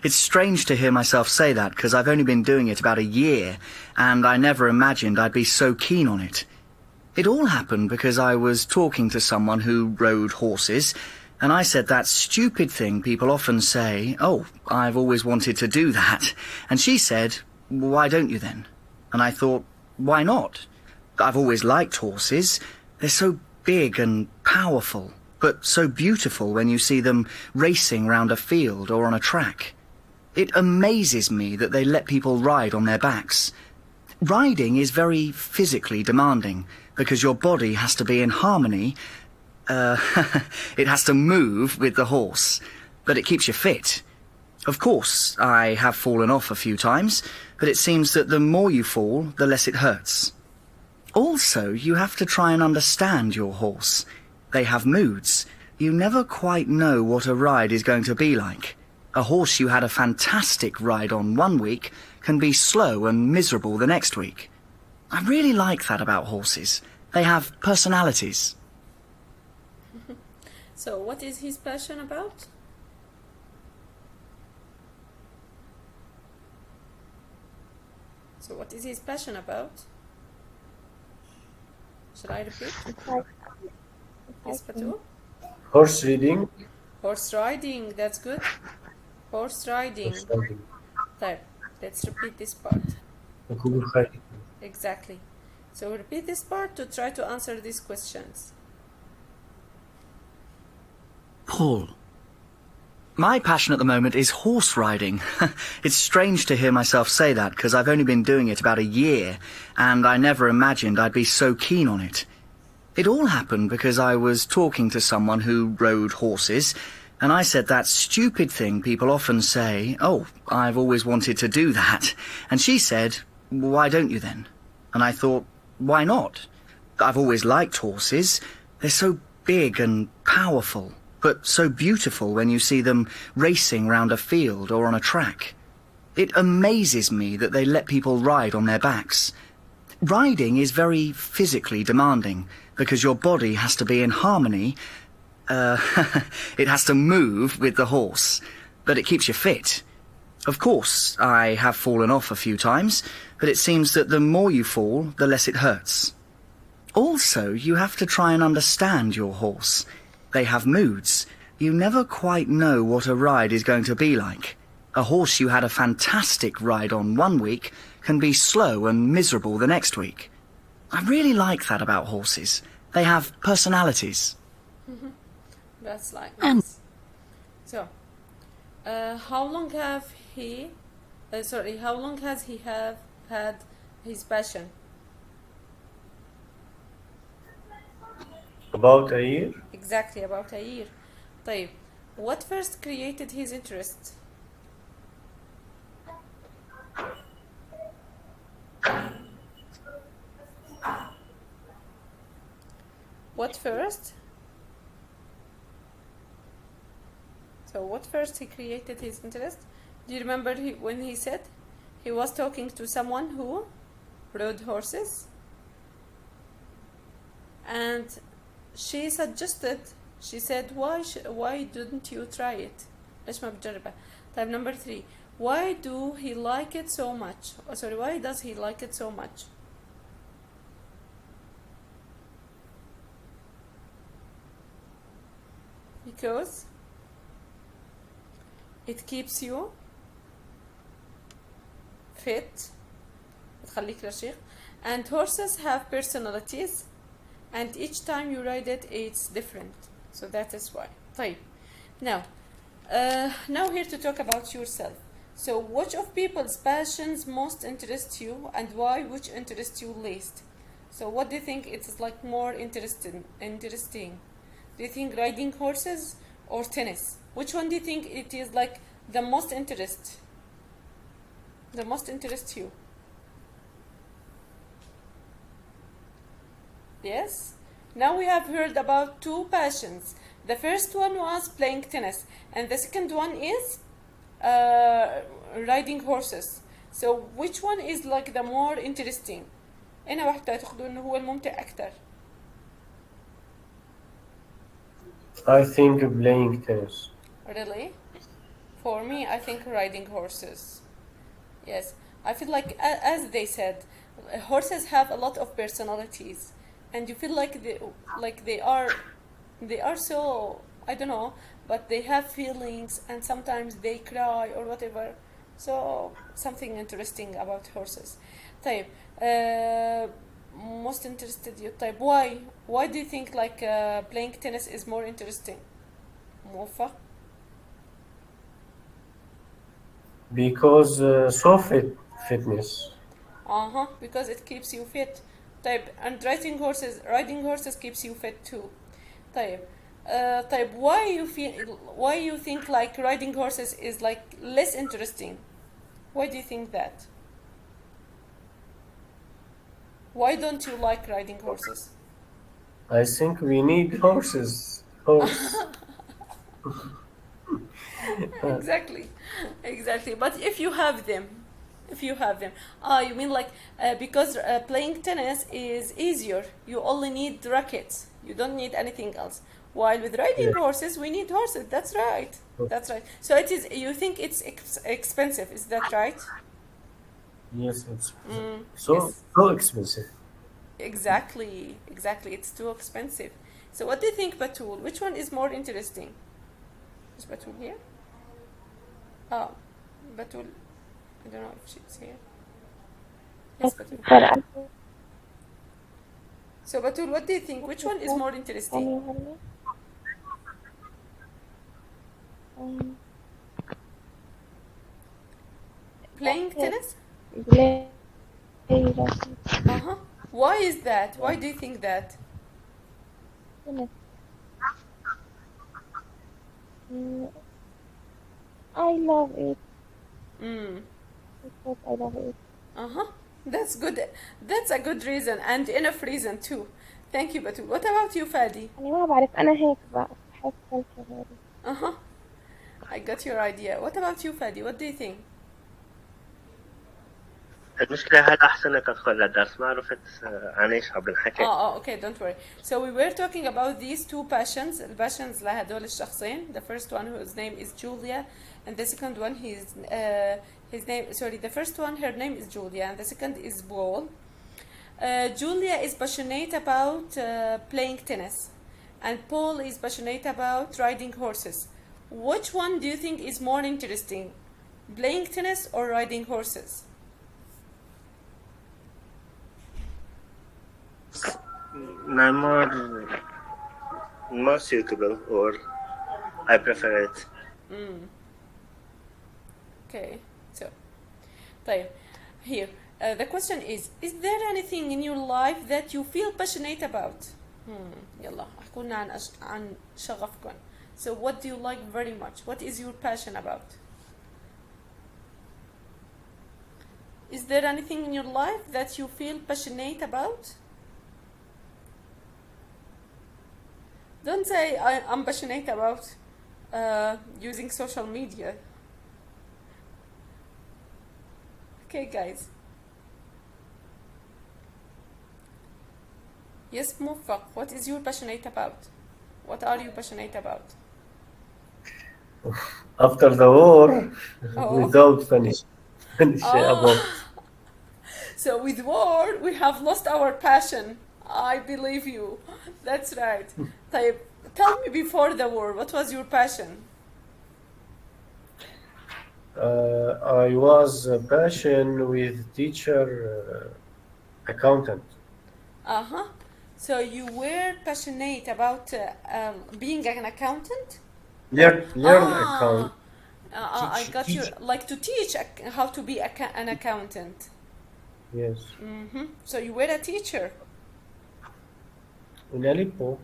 Speaker 5: It's strange to hear myself say that because I've only been doing it about a year and I never imagined I'd be so keen on it. It all happened because I was talking to someone who rode horses and I said that stupid thing people often say, "Oh, I've always wanted to do that." And she said, "Why don't you then?" And I thought, why not? I've always liked horses. They're so big and powerful, but so beautiful when you see them racing round a field or on a track. It amazes me that they let people ride on their backs. Riding is very physically demanding because your body has to be in harmony. It has to move with the horse, but it keeps you fit. Of course, I have fallen off a few times, but it seems that the more you fall, the less it hurts. Also, you have to try and understand your horse. They have moods. You never quite know what a ride is going to be like. A horse you had a fantastic ride on one week can be slow and miserable the next week. I really like that about horses. They have personalities.
Speaker 1: So what is his passion about? So what is his passion about? Should I repeat? Yes, Patu?
Speaker 2: Horse reading.
Speaker 1: Horse riding, that's good. Horse riding.
Speaker 2: Horse riding.
Speaker 1: طيب, let's repeat this part.
Speaker 2: ركوب الخيل.
Speaker 1: Exactly. So repeat this part to try to answer these questions.
Speaker 5: Paul. My passion at the moment is horse riding. It's strange to hear myself say that because I've only been doing it about a year and I never imagined I'd be so keen on it. It all happened because I was talking to someone who rode horses and I said that stupid thing people often say, "Oh, I've always wanted to do that." And she said, "Why don't you then?" And I thought, why not? I've always liked horses. They're so big and powerful, but so beautiful when you see them racing round a field or on a track. It amazes me that they let people ride on their backs. Riding is very physically demanding because your body has to be in harmony. It has to move with the horse, but it keeps you fit. Of course, I have fallen off a few times, but it seems that the more you fall, the less it hurts. Also, you have to try and understand your horse. They have moods. You never quite know what a ride is going to be like. A horse you had a fantastic ride on one week can be slow and miserable the next week. I really like that about horses. They have personalities.
Speaker 1: That's like
Speaker 5: And-
Speaker 1: nice. So, how long has he have had his passion?
Speaker 2: About a year.
Speaker 1: Exactly, about a year. طيب, what first created his interest? What first? So what first he created his interest? Do you remember when he said he was talking to someone who rode horses? And she suggested, she said, why didn't you try it? ليش ما بتجربها? طيب, number 3, why do he like it so much? Oh, sorry, why does he like it so much? Because it keeps you fit, بتخليك رشيق, and horses have personalities, and each time you ride it, it's different. So that is why. طيب, now here to talk about yourself. So which of people's passions most interests you, and why which interests you least? So what do you think it's like more interesting? Do you think riding horses or tennis? Which one do you think it is like the most interest you? Yes. Now we have heard about two passions. The first one was playing tennis, and the second one is riding horses. So which one is like the more interesting؟ أنا واحدة تاخدوا إنه هو الممتع أكتر.
Speaker 2: I think playing tennis.
Speaker 1: Really? For me, I think riding horses. Yes, I feel like, as they said, horses have a lot of personalities, and you feel like they are so, I don't know, but they have feelings, and sometimes they cry or whatever. So something interesting about horses. طيب, most interested you. طيب, why do you think like playing tennis is more interesting? موفق.
Speaker 2: Because fitness.
Speaker 1: Because it keeps you fit. طيب, and riding horses keeps you fit too. طيب, طيب, why you think like riding horses is like less interesting? Why do you think that? Why don't you like riding horses?
Speaker 2: I think we need horses.
Speaker 1: Exactly, exactly. But if you have them, you mean like because playing tennis is easier. You only need rackets. You don't need anything else. While with riding
Speaker 2: Yeah.
Speaker 1: horses, we need horses. That's right. That's right. So it is. You think it's expensive? Is that right?
Speaker 2: Yes, it's
Speaker 1: Yes.
Speaker 2: so expensive.
Speaker 1: Exactly. Exactly. It's too expensive. So what do you think, Batul? Which one is more interesting? Is Batul here? Oh, Batul. I don't know if she's here. Yes, Batul.
Speaker 3: but I think
Speaker 1: So Batul, what do you think? Which one is more interesting?
Speaker 3: يعني هلا
Speaker 1: Playing tennis?
Speaker 3: play
Speaker 1: Why is that? Why do you think that?
Speaker 3: tennis. I love it because I love it.
Speaker 1: That's good. That's a good reason and enough reason too. Thank you, Batul. What about you, Fadi?
Speaker 3: يعني ما بعرف أنا هيك بحس كلشة هذه.
Speaker 1: I got your idea. What about you, Fadi? What do you think?
Speaker 4: المشكلة هل أحسن إنك أدخل للدرس ما عرفت عن إيش عم بنحكي.
Speaker 1: Okay, don't worry. So we were talking about these two passions. الباشنز لهدول الشخصين. The first one whose name is Julia, and the second one the first one her name is Julia, and the second is Paul. Julia is passionate about playing tennis, and Paul is passionate about riding horses. Which one do you think is more interesting, playing tennis or riding horses?
Speaker 4: More suitable, or I prefer it.
Speaker 1: Okay, so طيب, here the question is there anything in your life that you feel passionate about? يلا احكوا لنا عن شغفكم. So what do you like very much? What is your passion about? Is there anything in your life that you feel passionate about? Don't say I'm passionate about using social media. Okay, guys. Yes, Muffaq, what is you passionate about? What are you passionate about?
Speaker 2: After the war,
Speaker 1: Oh.
Speaker 2: without finish about.
Speaker 1: So with war, we have lost our passion. I believe you. That's right. طيب, tell me before the war, what was your passion?
Speaker 2: I was a passion with teacher, accountant.
Speaker 1: So you were passionate about being an accountant?
Speaker 2: Learn account.
Speaker 1: I got you.
Speaker 2: teach.
Speaker 1: Like to teach how to be an accountant.
Speaker 2: Yes.
Speaker 1: So you were a teacher.
Speaker 2: In Aleppo.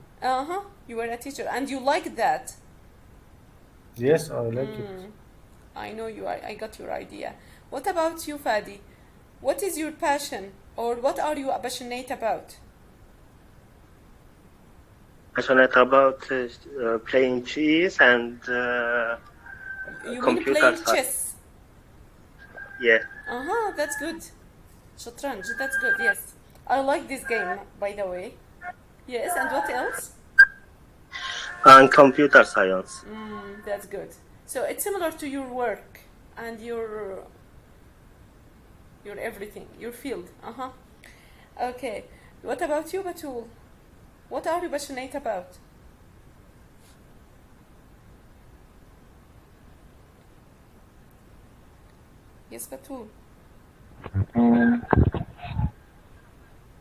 Speaker 1: You were a teacher, and you liked that.
Speaker 2: Yes, I like it.
Speaker 1: I know you. I got your idea. What about you, Fadi? What is your passion, or what are you passionate about?
Speaker 4: passionate about playing chess and
Speaker 1: You mean
Speaker 4: computer
Speaker 1: playing
Speaker 4: science.
Speaker 1: chess?
Speaker 4: Yeah.
Speaker 1: That's good. Shatranj, that's good, yes. I like this game, by the way. Yes, and what else?
Speaker 4: And computer science.
Speaker 1: That's good. So it's similar to your work and your everything, your field. Okay. What about you, Batul? What are you passionate about? Yes, Batul.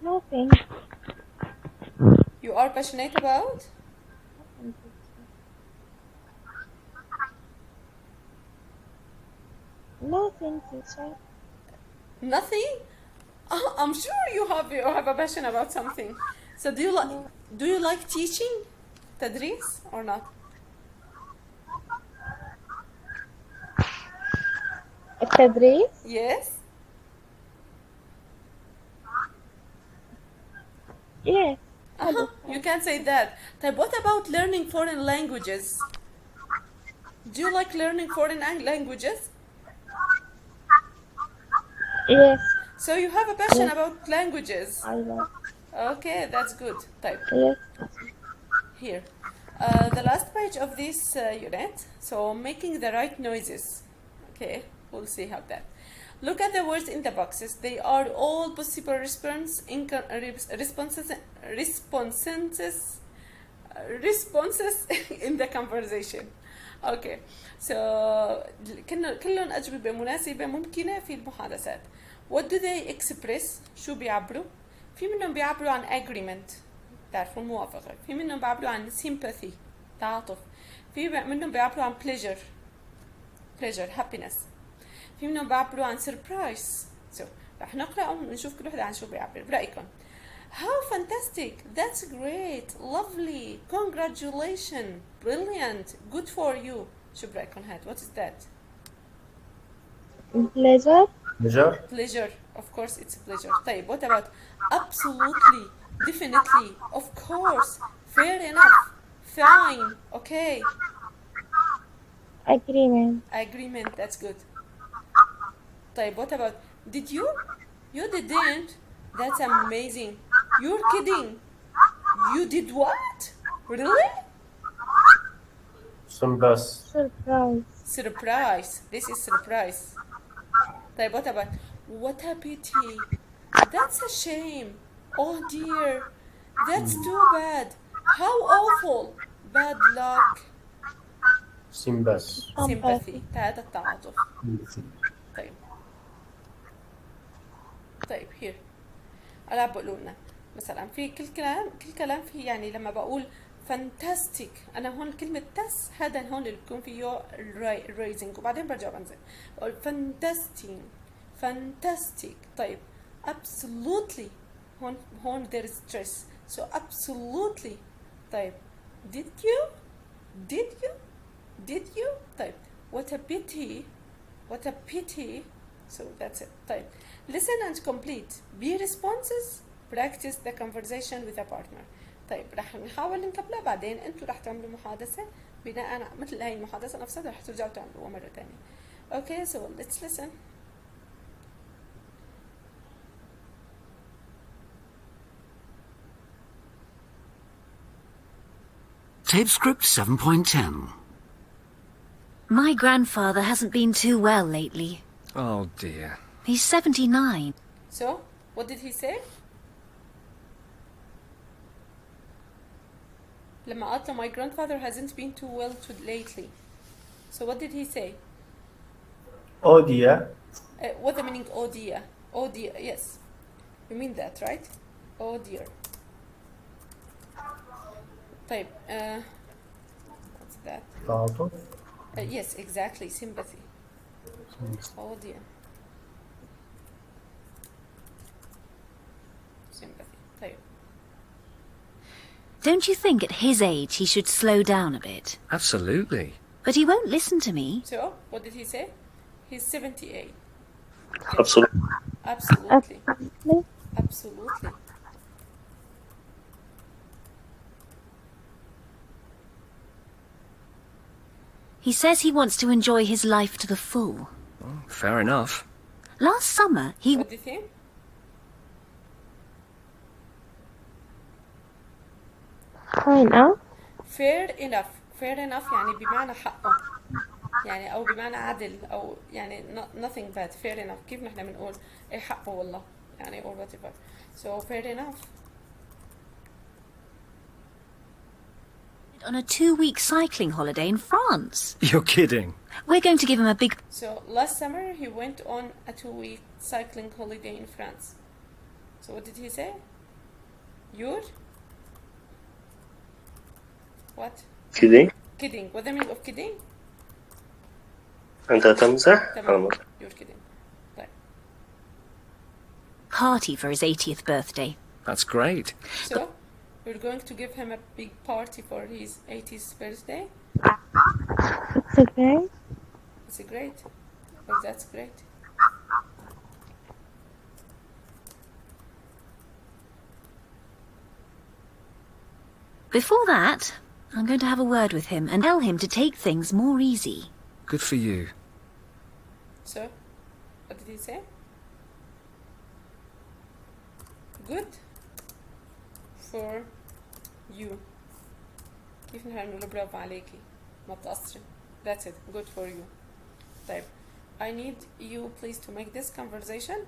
Speaker 3: Nothing.
Speaker 1: You are passionate about?
Speaker 3: Nothing, teacher.
Speaker 1: Nothing? I'm sure you have a passion about something. So do you like teaching تدريس or not?
Speaker 3: التدريس.
Speaker 1: Yes.
Speaker 3: Yes.
Speaker 1: You can say that. طيب what about learning foreign languages? Do you like learning foreign languages?
Speaker 3: Yes.
Speaker 1: So you have a passion
Speaker 3: Yes.
Speaker 1: about languages.
Speaker 3: I love.
Speaker 1: Okay, that's good. طيب
Speaker 3: Yes.
Speaker 1: here. The last page of this unit. So making the right noises. Okay, we'll see how that. Look at the words in the boxes. They are all possible responses in the conversation. Okay, so كلهم أجوبة مناسبة ممكنة في المحادثات. What do they express؟ شو بيعبروا؟ في منهم بيعبروا عن agreement، تعرفوا الموافقة. في منهم بيعبروا عن sympathy، تعاطف. في منهم بيعبروا عن pleasure happiness. في منهم بيعبروا عن surprise. So رح نقرأهم ونشوف كل واحدة عن شو بيعبر. برأيكم. How fantastic! That's great! Lovely! Congratulations! Brilliant! Good for you! شو برأيكم هاد؟ What is that?
Speaker 3: Pleasure.
Speaker 2: Pleasure.
Speaker 1: Pleasure. Of course it's a pleasure. طيب what about absolutely, definitely, of course, fair enough, fine, okay,
Speaker 3: Agreement.
Speaker 1: agreement, that's good. طيب what about did you? You didn't? That's amazing. You're kidding. You did what? Really?
Speaker 2: Symbas.
Speaker 3: Surprise.
Speaker 1: Surprise. This is surprise. طيب what about what a pity. That's a shame. Oh dear. That's too bad. How awful. Bad luck.
Speaker 2: Symbas.
Speaker 1: Sympathy. هذا التعاطف. طيب here ألعب بقولوا لنا مثلا في كل كلام فيه يعني لما بقول fantastic أنا هون كلمة تس هذا هون اللي بكون فيه raising وبعدين برجع بنزل بقول fantastic طيب absolutely هون there is stress so absolutely طيب did you طيب what a pity so that's it طيب listen and complete be responses practice the conversation with a partner طيب رح نحاول نكملها بعدين انتوا رح تعملوا محادثة بناء مثل هاي المحادثة نفسها رح ترجعوا تعملوها مرة تانية okay so let's listen
Speaker 7: Tape script 7.10.
Speaker 8: My grandfather hasn't been too well lately.
Speaker 9: Oh dear.
Speaker 8: He's 79.
Speaker 1: so what did he say لما قالت له my grandfather hasn't been too well lately so what did he say
Speaker 2: Oh dear.
Speaker 1: what the meaning oh dear yes you mean that right oh dear طيب what's that
Speaker 2: تعاطف.
Speaker 1: yes exactly sympathy oh dear sympathy طيب
Speaker 8: Don't you think at his age he should slow down a bit?
Speaker 9: Absolutely.
Speaker 8: But he won't listen to me.
Speaker 1: so what did he say he's 78
Speaker 4: Absolutely.
Speaker 1: absolutely
Speaker 3: Absolutely.
Speaker 1: absolutely
Speaker 8: He says he wants to enjoy his life to the full.
Speaker 9: Well, fair enough.
Speaker 8: Last summer, he...
Speaker 1: What do you think?
Speaker 3: Fine enough.
Speaker 1: fair enough. fair enough يعني بمعنى حقه، يعني أو بمعنى عدل، أو يعني nothing bad. fair enough كيف نحن بنقول إيه حقه والله يعني or whatever. so fair enough.
Speaker 8: on a 2-week cycling holiday in France.
Speaker 9: You're kidding.
Speaker 8: We're going to give him a big...
Speaker 1: So last summer he went on a 2-week cycling holiday in France. So what did he say? You're? What?
Speaker 4: Kidding.
Speaker 1: Kidding. What the meaning of kidding?
Speaker 4: أنت تمزح؟
Speaker 1: تمام. You're kidding. طيب.
Speaker 8: party for his 80th birthday.
Speaker 9: That's great.
Speaker 1: So we're going to give him a big party for his 80th birthday.
Speaker 3: It's okay.
Speaker 1: It's great. Oh, that's great.
Speaker 8: Before that, I'm going to have a word with him and tell him to take things more easy.
Speaker 9: Good for you.
Speaker 1: So, what did he say? Good for you. كيف نحن نقول برافو عليكي ما بتقصري. That's it. Good for you. طيب. I need you please to make this conversation.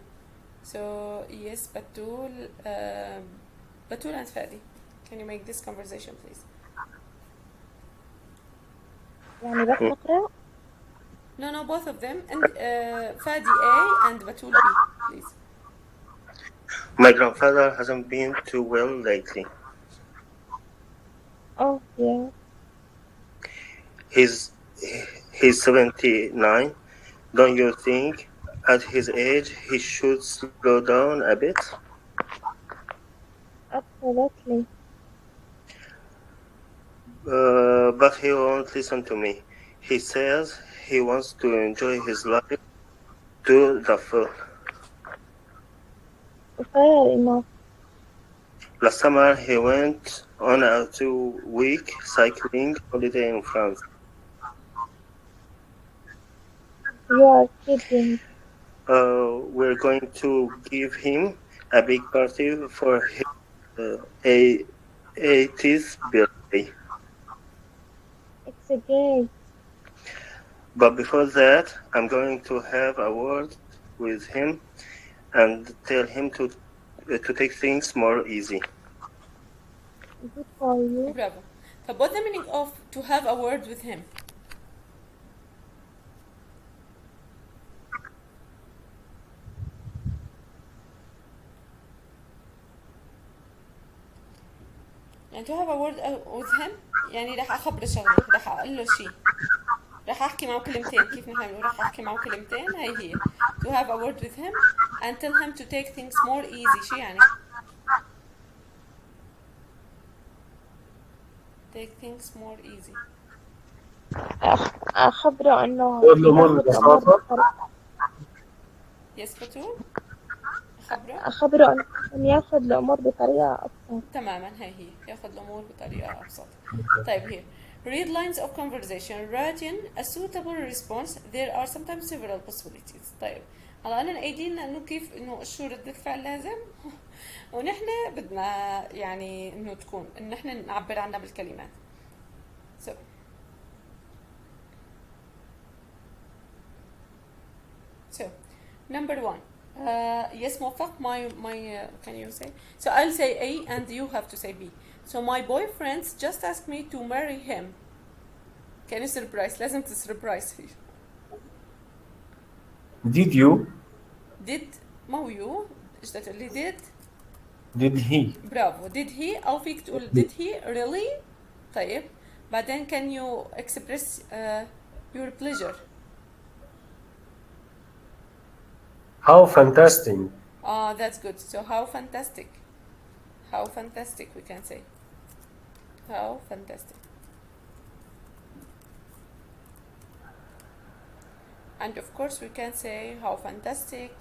Speaker 1: So yes, Batul, Batul and Fadi. Can you make this conversation please?
Speaker 3: يعني بس نقرأ.
Speaker 1: No, both of them. And Fadi A and Batul B, please.
Speaker 4: My grandfather hasn't been too well lately.
Speaker 3: Oh, yeah.
Speaker 4: He's 79. Don't you think at his age he should slow down a bit?
Speaker 3: Absolutely.
Speaker 4: But he won't listen to me. He says he wants to enjoy his life to the full.
Speaker 3: Fair enough.
Speaker 4: Last summer he went on a 2-week cycling holiday in France.
Speaker 3: You are kidding.
Speaker 4: We're going to give him a big party for his 80th birthday.
Speaker 3: It's a gay.
Speaker 4: But before that, I'm going to have a word with him and tell him to take things more easy.
Speaker 3: Good for you.
Speaker 1: Bravo. طب what's the meaning of to have a word with him? يعني to have a word with him يعني راح أخبره شغلة، راح أقول له شيء، راح أحكي معه كلمتين. كيف نحن بنقول راح أحكي معه كلمتين؟ هي to have a word with him and tell him to take things more easy. شو يعني؟ take things more easy.
Speaker 3: أخبره إنه
Speaker 2: خذ الأمور
Speaker 3: ياخذ الأمور
Speaker 2: ببساطة.
Speaker 3: بطريقة.
Speaker 1: Yes بتقول؟ أخبره؟
Speaker 3: أخبره إنه ياخذ الأمور بطريقة أبسط.
Speaker 1: تماما هي ياخذ الأمور بطريقة أبسط. طيب here read lines of conversation write in a suitable response there are sometimes several possibilities. طيب هلا أنا قايلين إنه كيف إنه شو ردة فعل لازم ونحن بدنا يعني إنه تكون إن نحن نعبر عنها بالكلمات. So number one. Yes, موفق. My can you say? So I'll say A and you have to say B. So my boyfriends just asked me to marry him. Can you surprise? لازم تسربرايز فيه.
Speaker 2: Did you?
Speaker 1: Did ما هو you ايش بدك تقول لي did؟
Speaker 2: Did he?
Speaker 1: برافو. Did he أو فيك تقول did he really؟ طيب بعدين can you express your pleasure؟
Speaker 2: How fantastic.
Speaker 1: That's good. So how fantastic. How fantastic we can say. How fantastic. And of course we can say how fantastic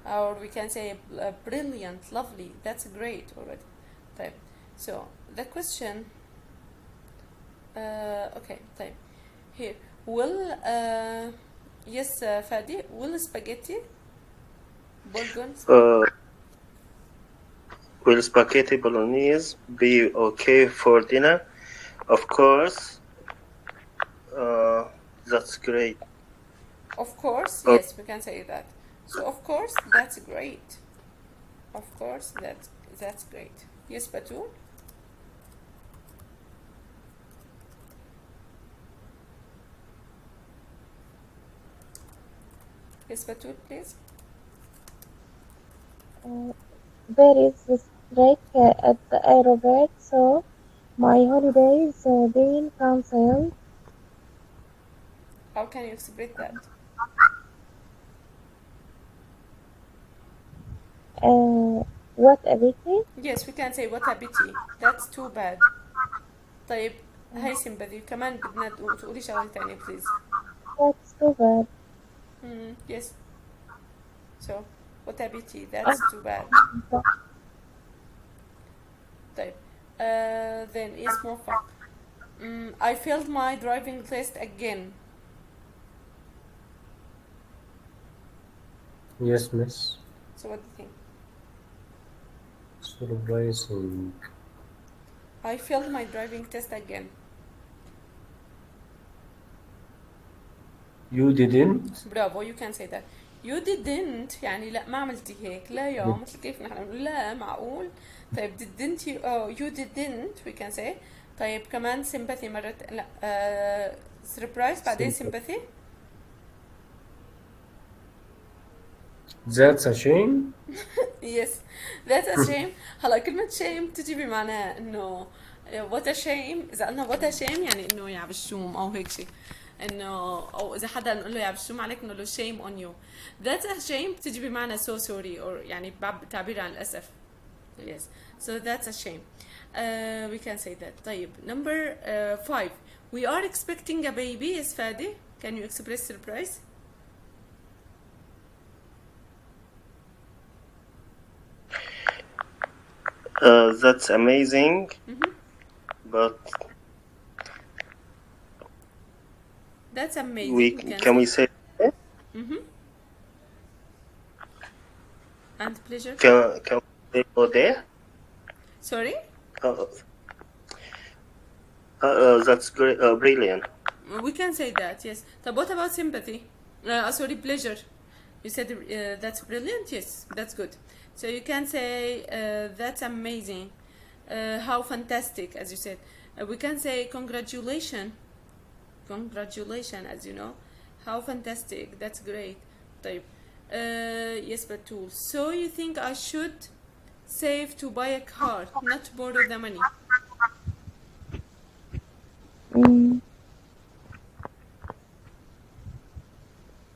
Speaker 1: or we can say brilliant, lovely. That's great already. طيب. So the question okay طيب here will yes Fadi, will spaghetti burgers
Speaker 4: Will spaghetti bolognese be okay for dinner? Of course. That's great.
Speaker 1: of course
Speaker 4: Oh,
Speaker 1: yes we can say that, so of course that's great, of course that's great. Yes Batul. Yes Batul please.
Speaker 3: There is a strike at the aeroport, so my holidays being cancelled.
Speaker 1: How can you express that?
Speaker 3: What a pity.
Speaker 1: Yes we can say what a pity, that's too bad. طيب هاي sympathy كمان بدنا تقولي شغلة تانية please.
Speaker 3: That's too bad.
Speaker 1: Yes, so what a pity, that's too bad. طيب then is موفق. I failed my driving test again.
Speaker 2: Yes, miss.
Speaker 1: So what do you think?
Speaker 2: Surprising.
Speaker 1: I failed my driving test again.
Speaker 2: You didn't?
Speaker 1: برافو, you can say that. You didn't يعني لا ما عملتي هيك, لا يا مثل كيف نحن نقول لا معقول. طيب didn't you, you didn't we can say. طيب كمان sympathy مرة لا surprise بعدين sympathy.
Speaker 2: That's a shame.
Speaker 1: Yes, that's a shame. هلا كلمة shame تجي بمعنى انه what a shame. اذا قلنا what a shame يعني انه يا بالشوم او هيك شيء, انه او اذا حدا نقول له يا بالشوم عليك نقول له shame on you. That's a shame تجي بمعنى so sorry or يعني تعبير عن الاسف. Yes, so that's a shame. We can say that. طيب number 5, we are expecting a baby. Yes Fadi, can you express surprise?
Speaker 4: That's amazing. But
Speaker 1: That's amazing.
Speaker 4: can we say
Speaker 1: and pleasure.
Speaker 4: can we go there?
Speaker 1: Sorry?
Speaker 4: That's great, brilliant.
Speaker 1: We can say that, yes. But what about sympathy? Sorry, pleasure. You said that's brilliant? Yes, that's good. So you can say that's amazing. How fantastic, as you said. We can say congratulations. Congratulations, as you know. How fantastic. That's great. طيب. Yes, but too. So you think I should save to buy a car, not borrow the money?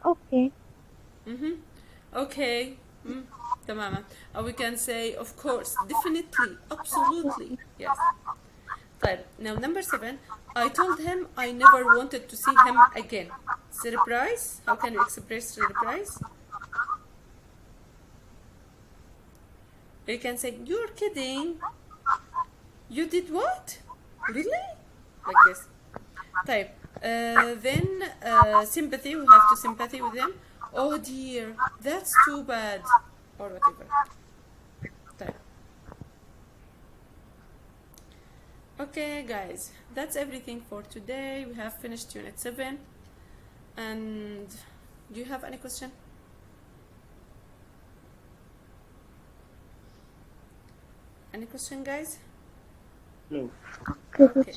Speaker 3: Okay.
Speaker 1: Okay. تماما. Or we can say of course, definitely, absolutely, yes. طيب, now number 7, I told him I never wanted to see him again. Surprise. How can you express surprise? You can say you're kidding. You did what? Really? Like this. طيب then sympathy, we have to sympathy with them. Oh dear, that's too bad, or whatever. طيب. Okay guys, that's everything for today. We have finished unit 7. And do you have any question? Any question, guys?
Speaker 4: No.
Speaker 1: Okay.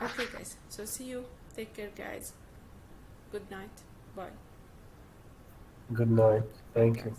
Speaker 1: Okay guys, so see you. Take care guys. Good night. Bye.
Speaker 2: Good night. Thank you.